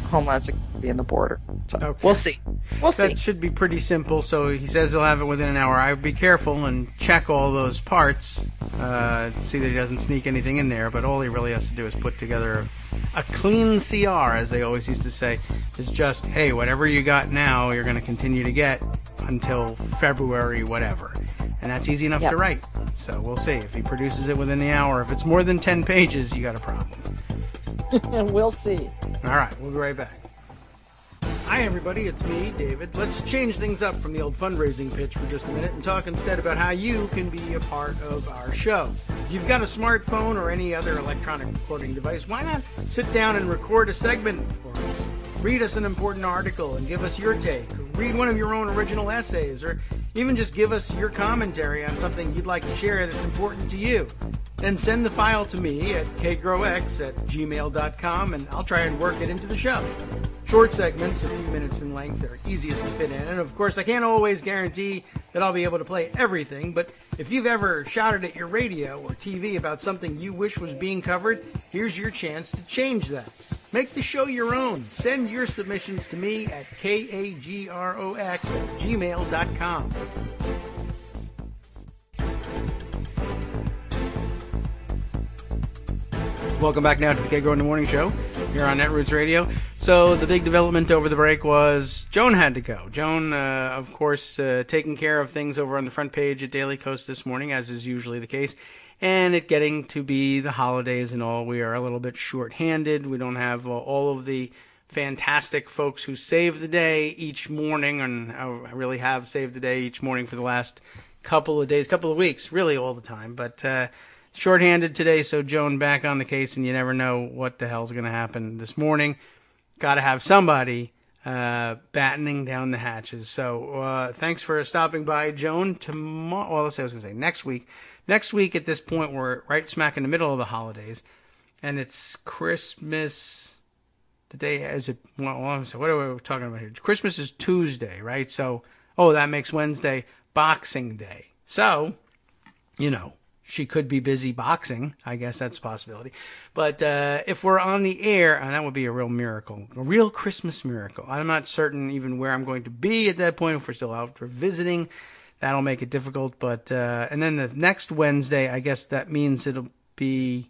Homeland Security and the border. So Okay. we'll see. That should be pretty simple. So he says he'll have it within an hour. I would be careful and check all those parts, see that he doesn't sneak anything in there. But all he really has to do is put together a clean CR, as they always used to say. It's just, hey, whatever you got now, you're going to continue to get until February, whatever. And that's easy enough to write. So we'll see. If he produces it within the hour, if it's more than 10 pages, you got a problem. We'll see. All right, we'll be right back. Hi, everybody. It's me, David. Let's change things up from the old fundraising pitch for just a minute and talk instead about how you can be a part of our show. If you've got a smartphone or any other electronic recording device, why not sit down and record a segment for us? Read us an important article and give us your take. Read one of your own original essays, or even just give us your commentary on something you'd like to share that's important to you. Then send the file to me at kagrox@gmail.com, and I'll try and work it into the show. Short segments, a few minutes in length, are easiest to fit in. And of course, I can't always guarantee that I'll be able to play everything, but if you've ever shouted at your radio or TV about something you wish was being covered, here's your chance to change that. Make the show your own. Send your submissions to me at kagrox@gmail.com. Welcome back now to the Kagro in the Morning Show here on Netroots Radio. So the big development over the break was Joan had to go. Joan, of course, taking care of things over on the front page at Daily Coast this morning, as is usually the case. And it getting to be the holidays and all, we are a little bit short-handed. We don't have all of the fantastic folks who save the day each morning, and I really have saved the day each morning for the last couple of days, couple of weeks, really all the time. But short-handed today, so Joan back on the case, and you never know what the hell's going to happen this morning. Got to have somebody battening down the hatches. So thanks for stopping by, Joan. Tomorrow, well, let's say I was going to say next week. Next week at this point, we're right smack in the middle of the holidays, and it's Christmas. The day is it? Well, so what are we talking about here? Christmas is Tuesday, right? So, that makes Wednesday Boxing Day. So, she could be busy boxing. I guess that's a possibility. But if we're on the air, that would be a real miracle, a real Christmas miracle. I'm not certain even where I'm going to be at that point. If we're still out for visiting, that'll make it difficult. But and then the next Wednesday, I guess that means it'll be.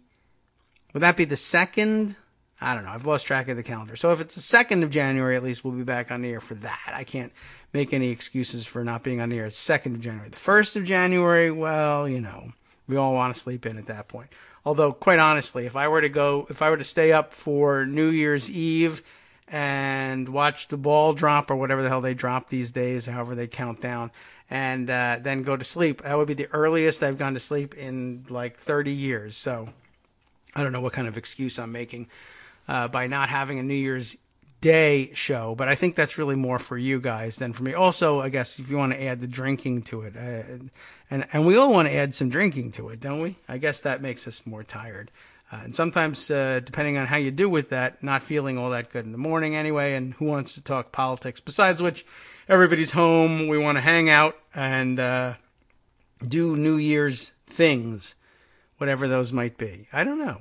Would that be the 2nd? I don't know. I've lost track of the calendar. So if it's the 2nd of January, at least we'll be back on the air for that. I can't make any excuses for not being on the air. It's 2nd of January. The 1st of January, well, we all want to sleep in at that point. Although, quite honestly, if I were to stay up for New Year's Eve and watch the ball drop or whatever the hell they drop these days, however they count down, and then go to sleep, that would be the earliest I've gone to sleep in like 30 years. So I don't know what kind of excuse I'm making by not having a New Year's Day show, but I think that's really more for you guys than for me. Also, I guess if you want to add the drinking to it, and we all want to add some drinking to it, don't we? I guess that makes us more tired. And sometimes, depending on how you do with that, not feeling all that good in the morning anyway, and who wants to talk politics? Besides which, everybody's home. We want to hang out and do New Year's things, whatever those might be. I don't know.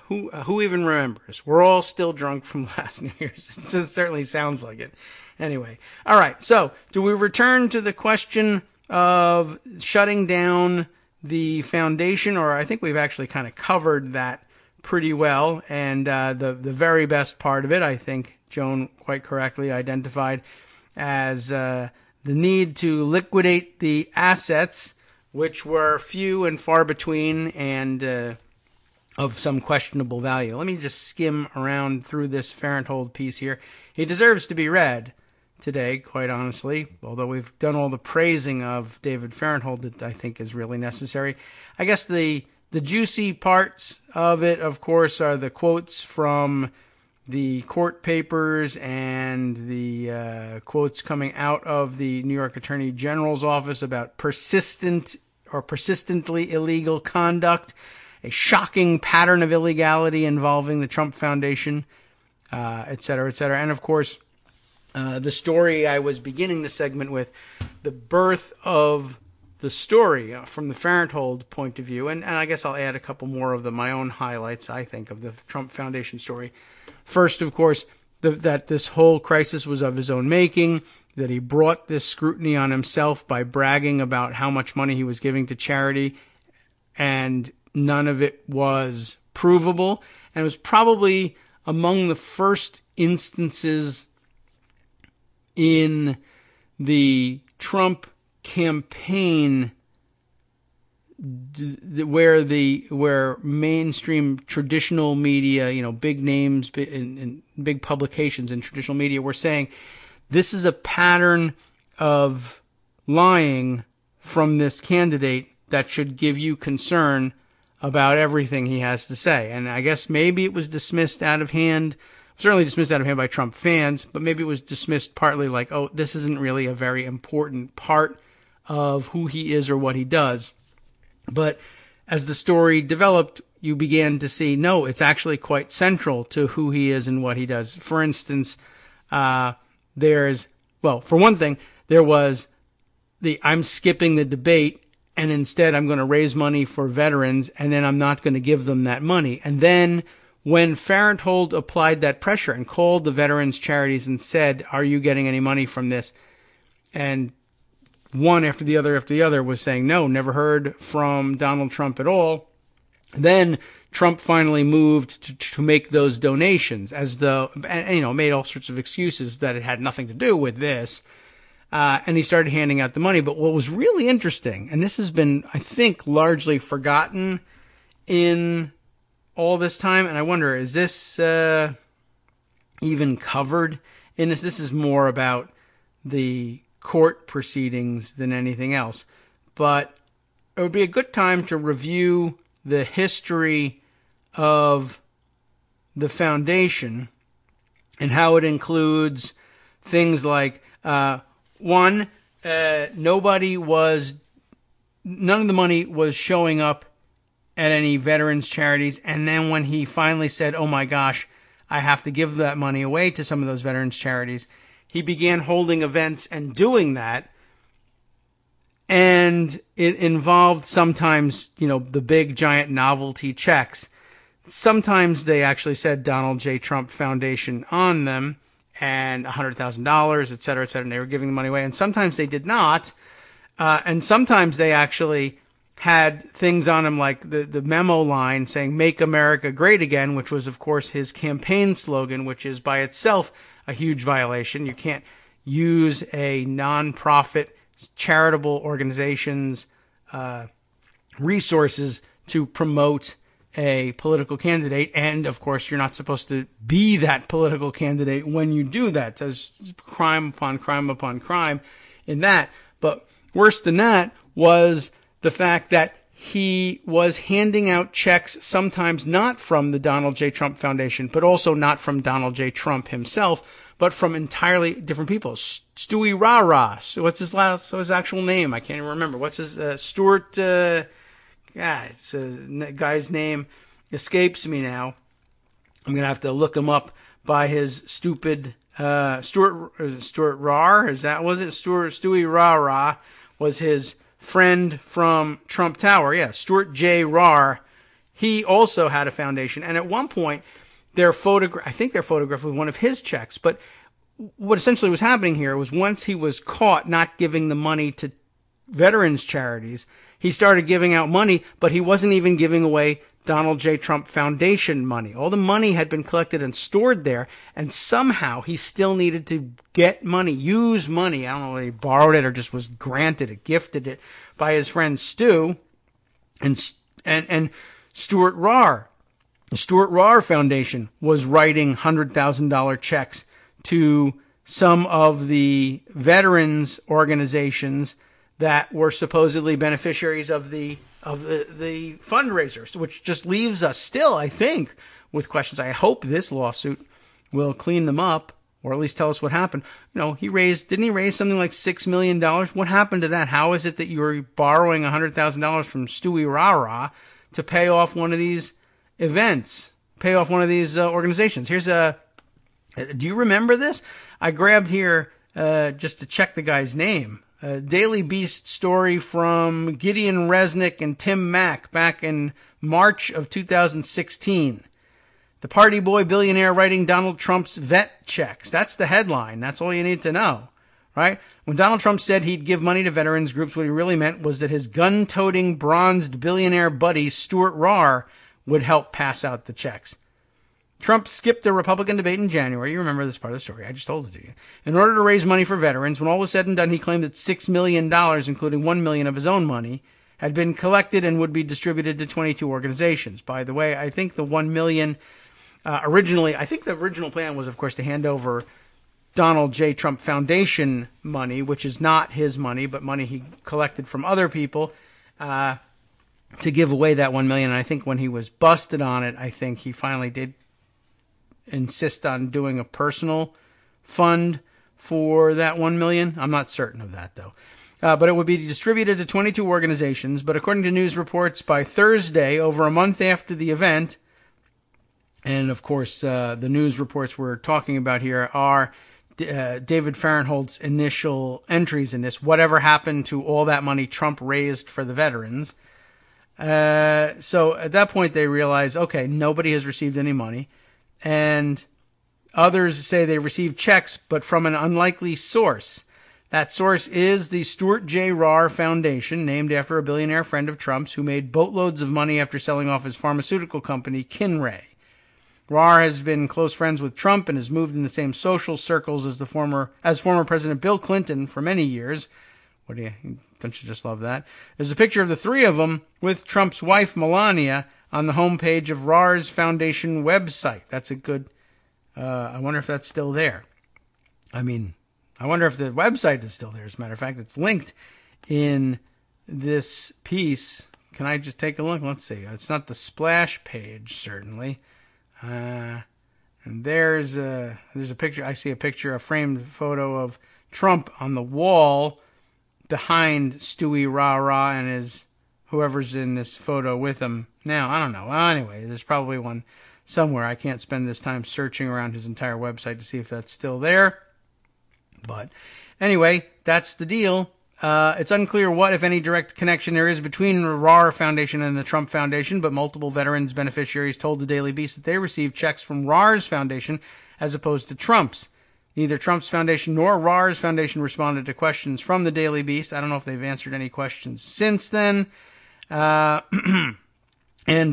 Who even remembers? We're all still drunk from last New Year's. It certainly sounds like it. Anyway, all right. So, do we return to the question of shutting down the foundation, or I think we've actually kind of covered that pretty well, and the very best part of it, I think Joan quite correctly identified as the need to liquidate the assets, which were few and far between and of some questionable value. Let me just skim around through this Farenthold piece here. He deserves to be read today, quite honestly, although we've done all the praising of David Farenthold that I think is really necessary. I guess the juicy parts of it, of course, are the quotes from the court papers and the quotes coming out of the New York Attorney General's office about persistently illegal conduct, a shocking pattern of illegality involving the Trump Foundation. et cetera, et cetera. And of course, the story I was beginning the segment with, the birth of the story from the Farenthold point of view, and I guess I'll add a couple more of my own highlights, I think, of the Trump Foundation story. First, of course, that this whole crisis was of his own making, that he brought this scrutiny on himself by bragging about how much money he was giving to charity, and none of it was provable. And it was probably among the first instances in the Trump campaign where mainstream traditional media, big names and big publications in traditional media were saying this is a pattern of lying from this candidate that should give you concern about everything he has to say. And I guess maybe it was dismissed out of hand, certainly dismissed out of hand by Trump fans, but maybe it was dismissed partly like, oh, this isn't really a very important part of who he is or what he does. But as the story developed, you began to see, no, it's actually quite central to who he is and what he does. For instance, for one thing, there was I'm skipping the debate and instead I'm going to raise money for veterans and then I'm not going to give them that money. And then when Farenthold applied that pressure and called the veterans charities and said, are you getting any money from this? And one after the other was saying, no, never heard from Donald Trump at all. Then Trump finally moved to make those donations made all sorts of excuses that it had nothing to do with this. And he started handing out the money. But what was really interesting, and this has been, I think, largely forgotten in all this time, and I wonder, is this even covered in this? This is more about the court proceedings than anything else. But it would be a good time to review the history of the foundation and how it includes things like, none of the money was showing up at any veterans charities. And then when he finally said, oh my gosh, I have to give that money away to some of those veterans charities, he began holding events and doing that. And it involved sometimes, the big giant novelty checks. Sometimes they actually said Donald J. Trump Foundation on them and $100,000, et cetera, and they were giving the money away. And sometimes they did not. And sometimes they actually had things on him like the memo line saying, Make America Great Again, which was, of course, his campaign slogan, which is by itself a huge violation. You can't use a nonprofit charitable organization's resources to promote a political candidate. And, of course, you're not supposed to be that political candidate when you do that. There's crime upon crime upon crime in that. But worse than that was the fact that he was handing out checks, sometimes not from the Donald J. Trump Foundation, but also not from Donald J. Trump himself, but from entirely different people. Stewie Rah-Rah. What's his actual name? I can't even remember. What's his, Stuart, it's a guy's name escapes me now. I'm going to have to look him up by his stupid, Stuart Rahr? Stewie Rah-Rah was his friend from Trump Tower. Yeah, Stuart J. Rahr. He also had a foundation. And at one point, their photograph was one of his checks. But what essentially was happening here was once he was caught not giving the money to veterans charities, he started giving out money, but he wasn't even giving away Donald J. Trump Foundation money. All the money had been collected and stored there, and somehow he still needed to get money, use money. I don't know whether he borrowed it or just was granted it, gifted it by his friend Stu and Stuart Rahr. The Stuart Rahr Foundation was writing $100,000 checks to some of the veterans organizations that were supposedly beneficiaries of the fundraisers, which just leaves us still, I think, with questions. I hope this lawsuit will clean them up, or at least tell us what happened. Didn't he raise something like $6 million? What happened to that? How is it that you were borrowing $100,000 from Stewie Rah-Rah to pay off one of these events, pay off one of these organizations? Here's a Do you remember this? I grabbed here just to check the guy's name. Daily Beast story from Gideon Resnick and Tim Mack back in March of 2016. The party boy billionaire writing Donald Trump's vet checks. That's the headline. That's all you need to know, right? When Donald Trump said he'd give money to veterans groups, what he really meant was that his gun-toting bronzed billionaire buddy Stuart Rahr would help pass out the checks. Trump skipped a Republican debate in January. You remember this part of the story. I just told it to you. In order to raise money for veterans, when all was said and done, he claimed that $6 million, including $1 million of his own money, had been collected and would be distributed to 22 organizations. By the way, I think the $1 million originally, I think the original plan was, of course, to hand over Donald J. Trump Foundation money, which is not his money, but money he collected from other people, to give away that $1 million. And I think when he was busted on it, I think he finally did insist on doing a personal fund for that $1 million. I'm not certain of that, though. But it would be distributed to 22 organizations. But according to news reports, by Thursday, over a month after the event, and of course, the news reports we're talking about here are David Fahrenthold's initial entries in this. Whatever happened to all that money Trump raised for the veterans? So at that point, they realize, okay, nobody has received any money. And others say they received checks, but from an unlikely source. That source is the Stuart J. Rahr Foundation, named after a billionaire friend of Trump's who made boatloads of money after selling off his pharmaceutical company, Kinray. Rahr has been close friends with Trump and has moved in the same social circles as former President Bill Clinton for many years. Don't you just love that? There's a picture of the three of them with Trump's wife, Melania, on the homepage of Rahr's Foundation website. That's a good, I wonder if that's still there. I wonder if the website is still there. As a matter of fact, it's linked in this piece. Can I just take a look? Let's see. It's not the splash page, certainly. And there's a picture. I see a framed photo of Trump on the wall behind Stewie Rahr and his whoever's in this photo with him now. I don't know. Well, anyway, there's probably one somewhere. I can't spend this time searching around his entire website to see if that's still there. But anyway, that's the deal. It's unclear what, if any, direct connection there is between the Rahr Foundation and the Trump Foundation, but multiple veterans beneficiaries told the Daily Beast that they received checks from Rahr's foundation as opposed to Trump's. Neither Trump's foundation nor Rahr's foundation responded to questions from the Daily Beast. I don't know if they've answered any questions since then. And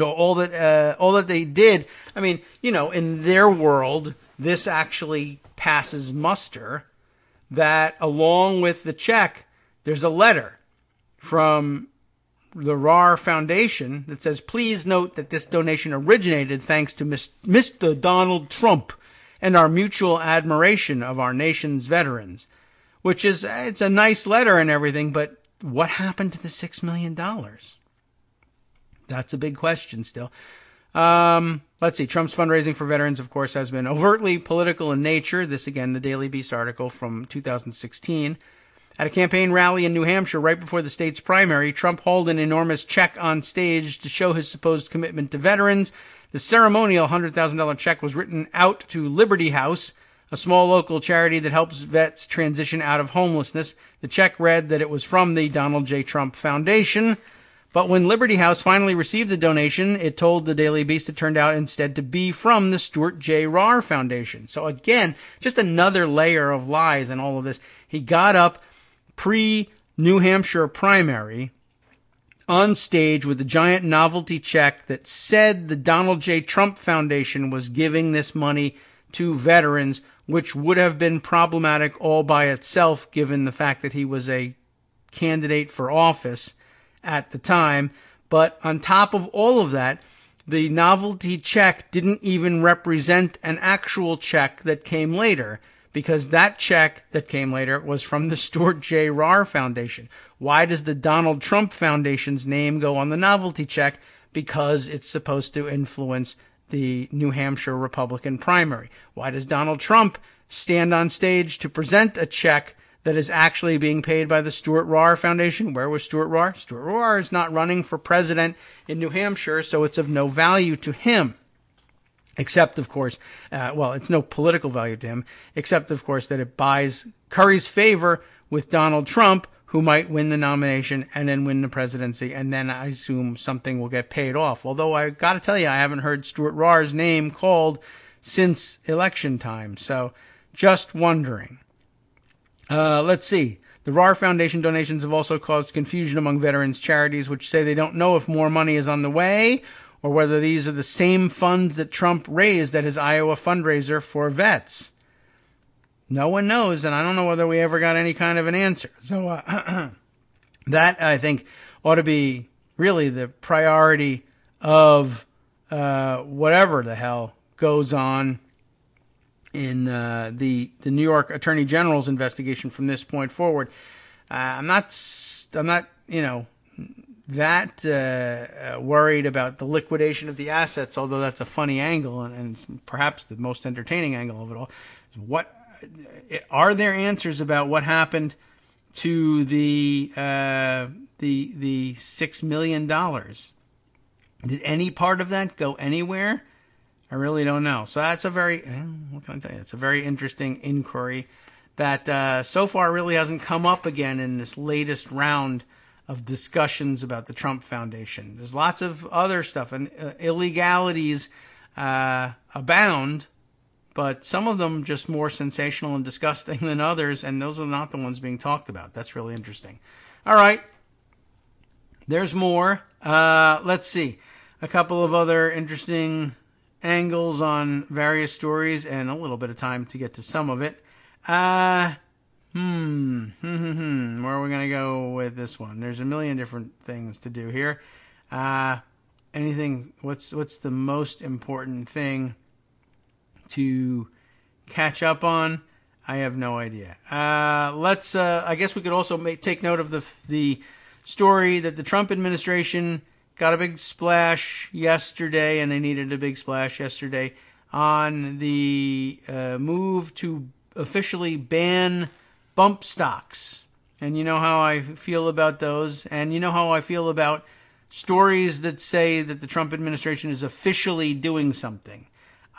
all that they did, in their world, this actually passes muster, that along with the check, there's a letter from the Rahr Foundation that says, please note that this donation originated thanks to Mr. Donald Trump and our mutual admiration of our nation's veterans, which is, it's a nice letter and everything, but what happened to the $6 million? That's a big question still. Let's see. Trump's fundraising for veterans, of course, has been overtly political in nature. This, again, the Daily Beast article from 2016. At a campaign rally in New Hampshire right before the state's primary, Trump hauled an enormous check on stage to show his supposed commitment to veterans. The ceremonial $100,000 check was written out to Liberty House, a small local charity that helps vets transition out of homelessness. The check read that it was from the Donald J. Trump Foundation. But when Liberty House finally received the donation, it told the Daily Beast it turned out instead to be from the Stuart J. Rahr Foundation. So again, just another layer of lies in all of this. He got up pre-New Hampshire primary on stage with a giant novelty check that said the Donald J. Trump Foundation was giving this money to veterans, which would have been problematic all by itself given the fact that he was a candidate for office at the time. But on top of all of that, the novelty check didn't even represent an actual check that came later, because that check that came later was from the Stuart J. Rahr Foundation. Why does the Donald Trump Foundation's name go on the novelty check? Because it's supposed to influence the New Hampshire Republican primary. Why does Donald Trump stand on stage to present a check that is actually being paid by the Stuart Rahr Foundation? Where was Stuart Rahr? Stuart Rahr is not running for president in New Hampshire, so it's of no value to him. Except, of course, it's no political value to him, except, of course, that it buys Curry's favor with Donald Trump, who might win the nomination and then win the presidency, and then I assume something will get paid off. Although I got to tell you, I haven't heard Stuart Rahr's name called since election time, so just wondering. Let's see. The Rahr Foundation donations have also caused confusion among veterans charities, which say they don't know if more money is on the way or whether these are the same funds that Trump raised at his Iowa fundraiser for vets. No one knows, and I don't know whether we ever got any kind of an answer. So that, I think, ought to be really the priority of whatever the hell goes on in the New York Attorney General's investigation from this point forward. I'm not, that worried about the liquidation of the assets, although that's a funny angle and perhaps the most entertaining angle of it all. What are there answers about what happened to the $6 million? Did any part of that go anywhere? I really don't know. So that's what can I tell you? It's a very interesting inquiry that so far really hasn't come up again in this latest round of discussions about the Trump Foundation. There's lots of other stuff, and illegalities abound, but some of them just more sensational and disgusting than others, and those are not the ones being talked about. That's really interesting. All right. There's more. Let's see. A couple of other interesting angles on various stories and a little bit of time to get to some of it. Where are we going to go with this one? There's a million different things to do here. What's the most important thing to catch up on? I have no idea. I guess we could also take note of the story that the Trump administration got a big splash yesterday, and they needed a big splash yesterday on the move to officially ban bump stocks. And you know how I feel about those, and you know how I feel about stories that say that the Trump administration is officially doing something.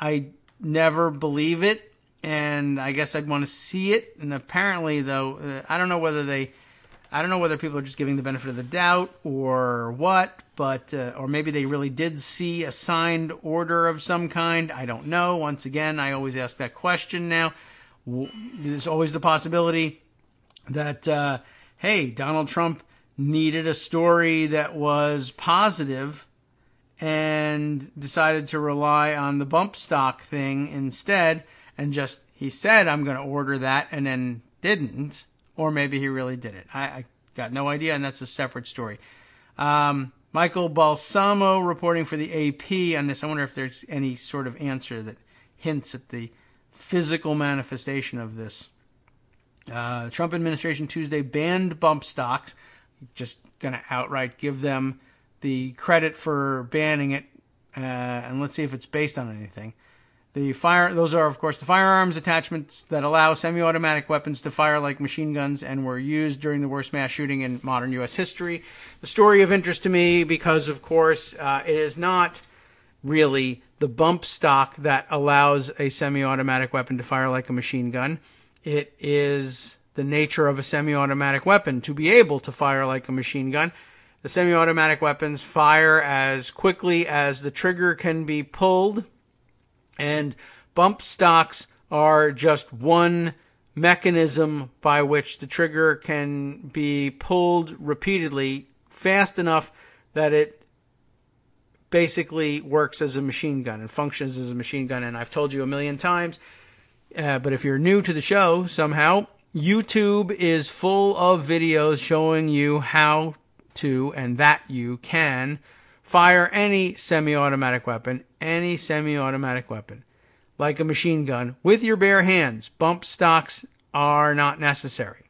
I never believe it, and I guess I'd want to see it. And apparently, though, I don't know whether people are just giving the benefit of the doubt or what, but or maybe they really did see a signed order of some kind. I don't know. Once again, I always ask that question now. There's always the possibility that, hey, Donald Trump needed a story that was positive and decided to rely on the bump stock thing instead, and just, he said, I'm going to order that, and then didn't. Or maybe he really did it. I got no idea, and that's a separate story. Michael Balsamo reporting for the AP on this. I wonder if there's any sort of answer that hints at the physical manifestation of this. Trump administration Tuesday banned bump stocks. Just going to outright give them the credit for banning it, and let's see if it's based on anything. Those are, of course, the firearms attachments that allow semi-automatic weapons to fire like machine guns and were used during the worst mass shooting in modern U.S. history. The story of interest to me because, of course, it is not really the bump stock that allows a semi-automatic weapon to fire like a machine gun. It is the nature of a semi-automatic weapon to be able to fire like a machine gun. The semi-automatic weapons fire as quickly as the trigger can be pulled, and bump stocks are just one mechanism by which the trigger can be pulled repeatedly fast enough that it basically works as a machine gun and functions as a machine gun. And I've told you a million times, but if you're new to the show somehow, YouTube is full of videos showing you how to, and that you can, fire any semi-automatic weapon, like a machine gun, with your bare hands. Bump stocks are not necessary.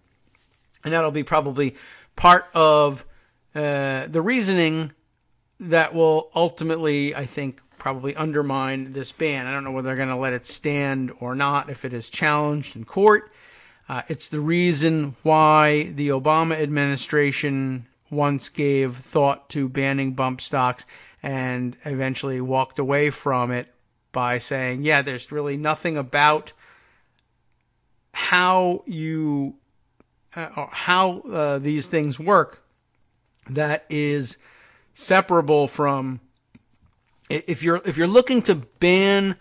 And that'll be probably part of the reasoning that will ultimately, I think, probably undermine this ban. I don't know whether they're going to let it stand or not if it is challenged in court. It's the reason why the Obama administration once gave thought to banning bump stocks and eventually walked away from it by saying, yeah, there's really nothing about how these things work that is separable from, if you're looking to ban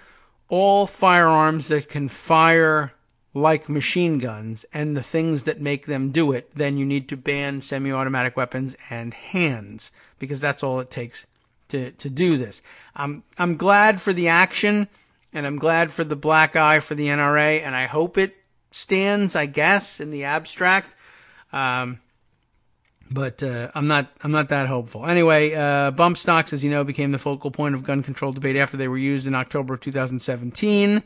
all firearms that can fire like machine guns and the things that make them do it, then you need to ban semi-automatic weapons and hands, because that's all it takes to do this. I'm glad for the action, and I'm glad for the black eye for the NRA, and I hope it stands, I guess, in the abstract. But I'm not that hopeful. Anyway, bump stocks, as you know, became the focal point of gun control debate after they were used in October of 2017,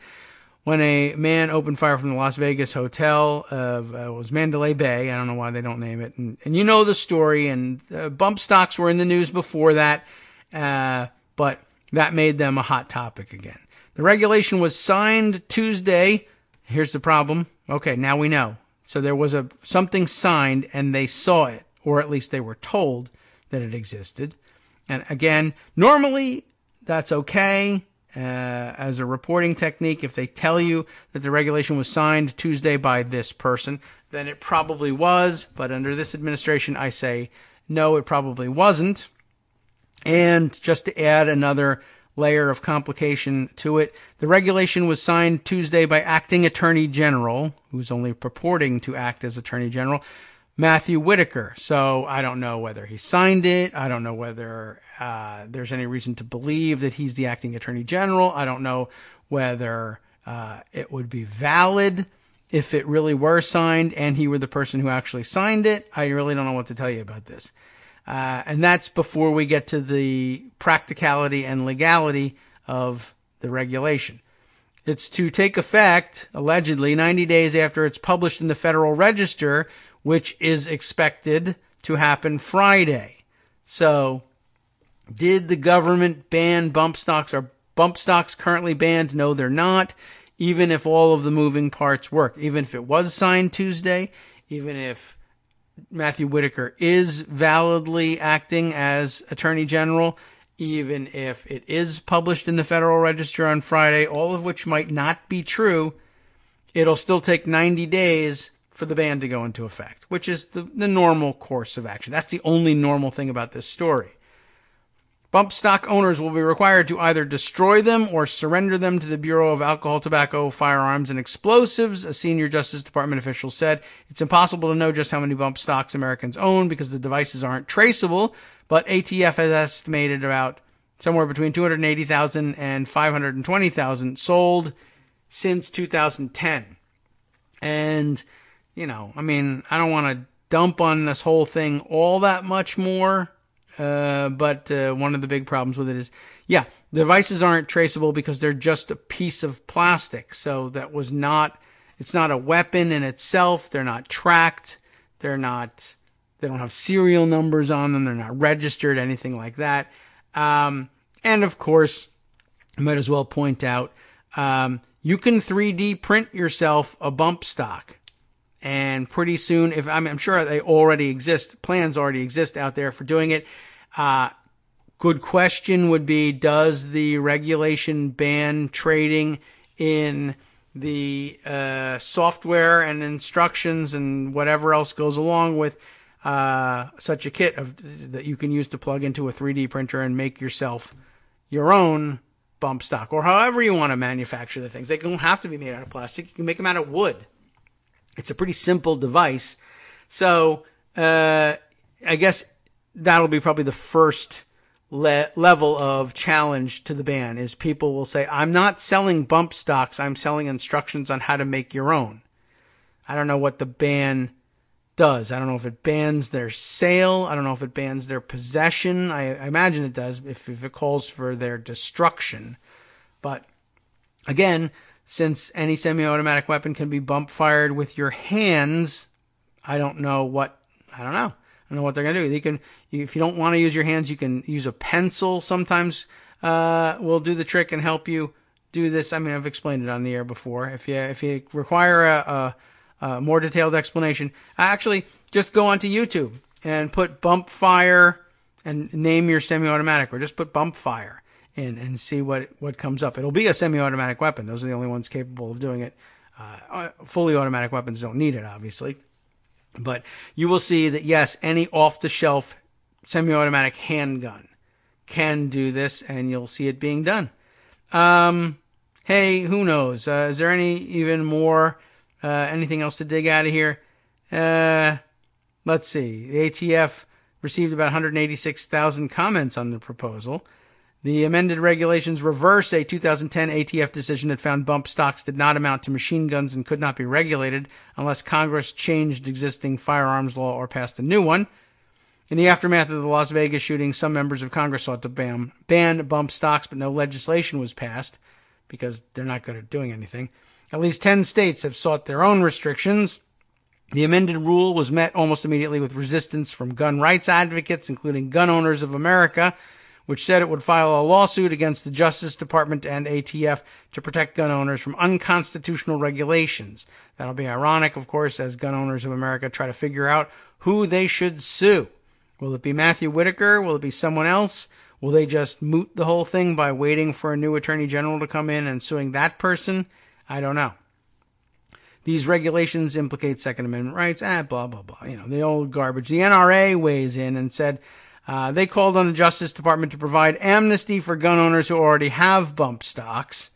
when a man opened fire from the Las Vegas hotel of it was Mandalay Bay. I don't know why they don't name it, and you know the story. And bump stocks were in the news before that, but that made them a hot topic again. The regulation was signed Tuesday. Here's the problem. Okay, now we know. So there was something signed, and they saw it, or at least they were told that it existed. And again, normally that's okay as a reporting technique. If they tell you that the regulation was signed Tuesday by this person, then it probably was. But under this administration, I say no, it probably wasn't. And just to add another layer of complication to it, the regulation was signed Tuesday by Acting Attorney General, who's only purporting to act as Attorney General, Matthew Whitaker. So I don't know whether he signed it. I don't know whether there's any reason to believe that he's the Acting Attorney General. I don't know whether it would be valid if it really were signed and he were the person who actually signed it. I really don't know what to tell you about this. And that's before we get to the practicality and legality of the regulation. It's to take effect, allegedly, 90 days after it's published in the Federal Register, which is expected to happen Friday. So, did the government ban bump stocks? Are bump stocks currently banned? No, they're not. Even if all of the moving parts work. Even if it was signed Tuesday, even if Matthew Whitaker is validly acting as Attorney General, even if it is published in the Federal Register on Friday, all of which might not be true, it'll still take 90 days for the ban to go into effect, which is the normal course of action. That's the only normal thing about this story. Bump stock owners will be required to either destroy them or surrender them to the Bureau of Alcohol, Tobacco, Firearms, and Explosives, a senior Justice Department official said. It's impossible to know just how many bump stocks Americans own because the devices aren't traceable, but ATF has estimated about somewhere between 280,000 and 520,000 sold since 2010. And, I don't want to dump on this whole thing all that much more. But one of the big problems with it is, the devices aren't traceable because they're just a piece of plastic. So it's not a weapon in itself. They're not tracked. They don't have serial numbers on them. They're not registered, anything like that. And of course, I might as well point out, you can 3D print yourself a bump stock. And pretty soon, I'm sure they already exist, plans already exist out there for doing it. Good question would be, does the regulation ban trading in the software and instructions and whatever else goes along with such a kit that you can use to plug into a 3D printer and make yourself your own bump stock, or however you want to manufacture the things? They don't have to be made out of plastic. You can make them out of wood. It's a pretty simple device. So I guess that'll be probably the first level of challenge to the ban, is people will say, I'm not selling bump stocks. I'm selling instructions on how to make your own. I don't know what the ban does. I don't know if it bans their sale. I don't know if it bans their possession. I imagine it does if it calls for their destruction. But again, since any semi-automatic weapon can be bump fired with your hands, I don't know what they're going to do. If you don't want to use your hands, you can use a pencil. Sometimes will do the trick and help you do this. I mean, I've explained it on the air before. If you require a more detailed explanation, actually just go onto YouTube and put bump fire and name your semi-automatic, or just put bump fire in and see what comes up. It'll be a semi-automatic weapon. Those are the only ones capable of doing it. Fully automatic weapons don't need it, obviously. But you will see that, yes, any off-the-shelf semi-automatic handgun can do this, and you'll see it being done. Hey, who knows? Is there even more, anything else to dig out of here? Let's see. The ATF received about 186,000 comments on the proposal. The amended regulations reverse a 2010 ATF decision that found bump stocks did not amount to machine guns and could not be regulated unless Congress changed existing firearms law or passed a new one. In the aftermath of the Las Vegas shooting, some members of Congress sought to ban bump stocks, but no legislation was passed because they're not good at doing anything. At least 10 states have sought their own restrictions. The amended rule was met almost immediately with resistance from gun rights advocates, including Gun Owners of America, which said it would file a lawsuit against the Justice Department and ATF to protect gun owners from unconstitutional regulations. That'll be ironic, of course, as Gun Owners of America try to figure out who they should sue. Will it be Matthew Whitaker? Will it be someone else? Will they just moot the whole thing by waiting for a new attorney general to come in and suing that person? I don't know. These regulations implicate Second Amendment rights, blah, blah, blah. The old garbage. The NRA weighs in and said they called on the Justice Department to provide amnesty for gun owners who already have bump stocks.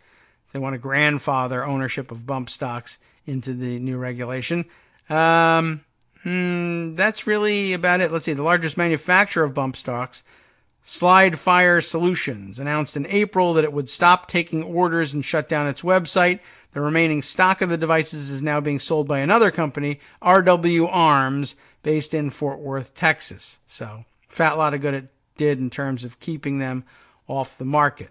They want to grandfather ownership of bump stocks into the new regulation. That's really about it. Let's see. The largest manufacturer of bump stocks, Slide Fire Solutions, announced in April that it would stop taking orders and shut down its website. The remaining stock of the devices is now being sold by another company, RW Arms, based in Fort Worth, Texas. So, fat lot of good it did in terms of keeping them off the market.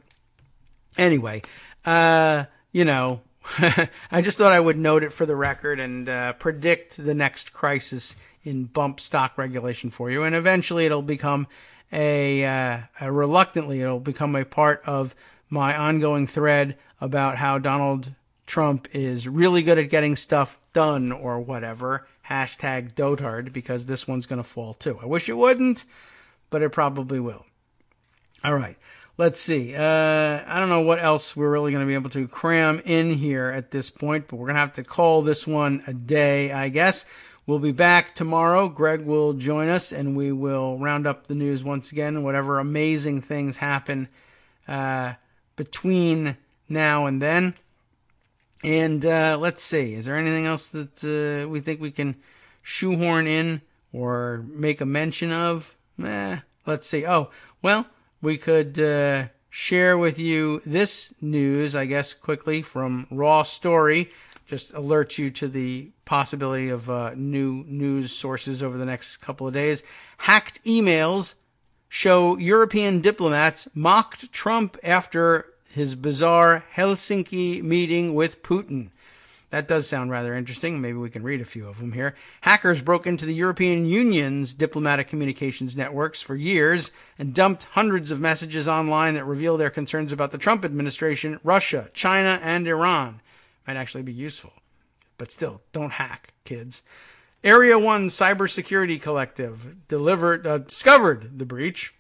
Anyway, I just thought I would note it for the record and predict the next crisis in bump stock regulation for you. And eventually it'll become reluctantly, it'll become a part of my ongoing thread about how Donald Trump is really good at getting stuff done or whatever. Hashtag dotard, because this one's going to fall too. I wish it wouldn't, but it probably will. All right. Let's see. I don't know what else we're really going to be able to cram in here at this point, but we're going to have to call this one a day, I guess. We'll be back tomorrow. Greg will join us, and we will round up the news once again, whatever amazing things happen between now and then. And let's see. Is there anything else that we think we can shoehorn in or make a mention of? Let's see. Oh, well, we could share with you this news, I guess, quickly from Raw Story. Just alert you to the possibility of new news sources over the next couple of days. Hacked emails show European diplomats mocked Trump after his bizarre Helsinki meeting with Putin. That does sound rather interesting. Maybe we can read a few of them here. Hackers broke into the European Union's diplomatic communications networks for years and dumped hundreds of messages online that reveal their concerns about the Trump administration, Russia, China, and Iran. Might actually be useful. But still, don't hack, kids. Area 1 Cybersecurity Collective discovered the breach.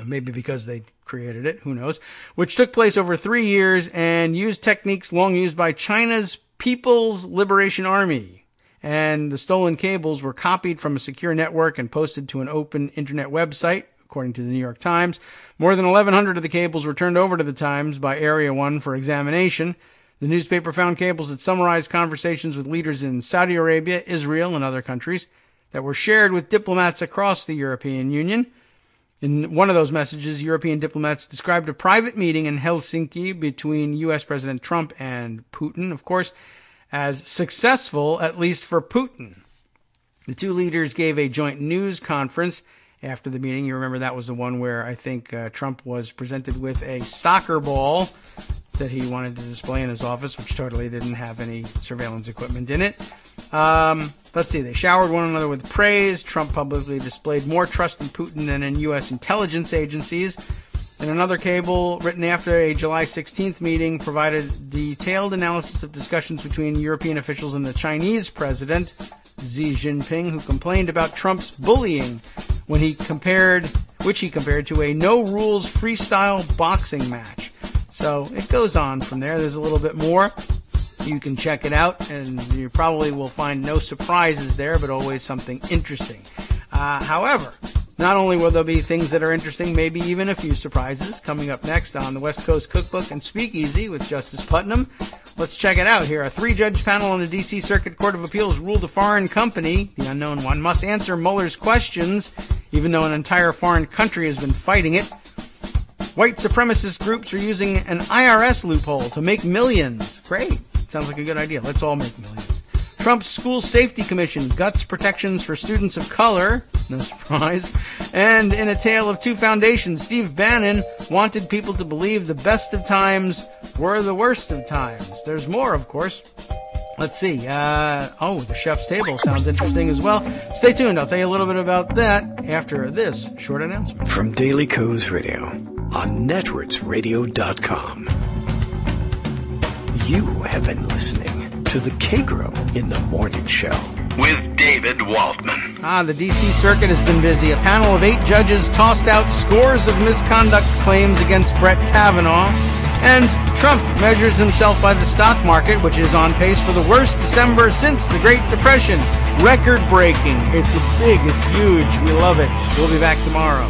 Maybe because they created it, who knows, which took place over 3 years and used techniques long used by China's People's Liberation Army. And the stolen cables were copied from a secure network and posted to an open internet website, according to the New York Times. More than 1,100 of the cables were turned over to the Times by Area 1 for examination. The newspaper found cables that summarized conversations with leaders in Saudi Arabia, Israel, and other countries that were shared with diplomats across the European Union. In one of those messages, European diplomats described a private meeting in Helsinki between U.S. President Trump and Putin, of course, as successful, at least for Putin. The two leaders gave a joint news conference after the meeting. You remember that was the one where I think Trump was presented with a soccer ball that he wanted to display in his office, which totally didn't have any surveillance equipment in it. Let's see. They showered one another with praise. Trump publicly displayed more trust in Putin than in U.S. intelligence agencies. And another cable written after a July 16th meeting provided detailed analysis of discussions between European officials and the Chinese president, Xi Jinping, who complained about Trump's bullying when he compared which he compared to a no-rules freestyle boxing match. So it goes on from there. There's a little bit more. You can check it out, and you probably will find no surprises there, but always something interesting. However, not only will there be things that are interesting, maybe even a few surprises coming up next on the West Coast Cookbook and Speakeasy with Justice Putnam. Let's check it out here. A 3-judge panel on the D.C. Circuit Court of Appeals ruled a foreign company, the unknown one, must answer Mueller's questions, even though an entire foreign country has been fighting it. White supremacist groups are using an IRS loophole to make millions. Great. Sounds like a good idea. Let's all make millions. Trump's School Safety Commission guts protections for students of color. No surprise. And in a tale of two foundations, Steve Bannon wanted people to believe the best of times were the worst of times. There's more, of course. Let's see. The chef's table sounds interesting as well. Stay tuned. I'll tell you a little bit about that after this short announcement. From Daily Kos Radio on networksradio.com. You have been listening to the Kagro in the Morning Show with David Waldman. The D.C. Circuit has been busy. A panel of 8 judges tossed out scores of misconduct claims against Brett Kavanaugh. And Trump measures himself by the stock market, which is on pace for the worst December since the Great Depression. Record-breaking. It's huge. We love it. We'll be back tomorrow.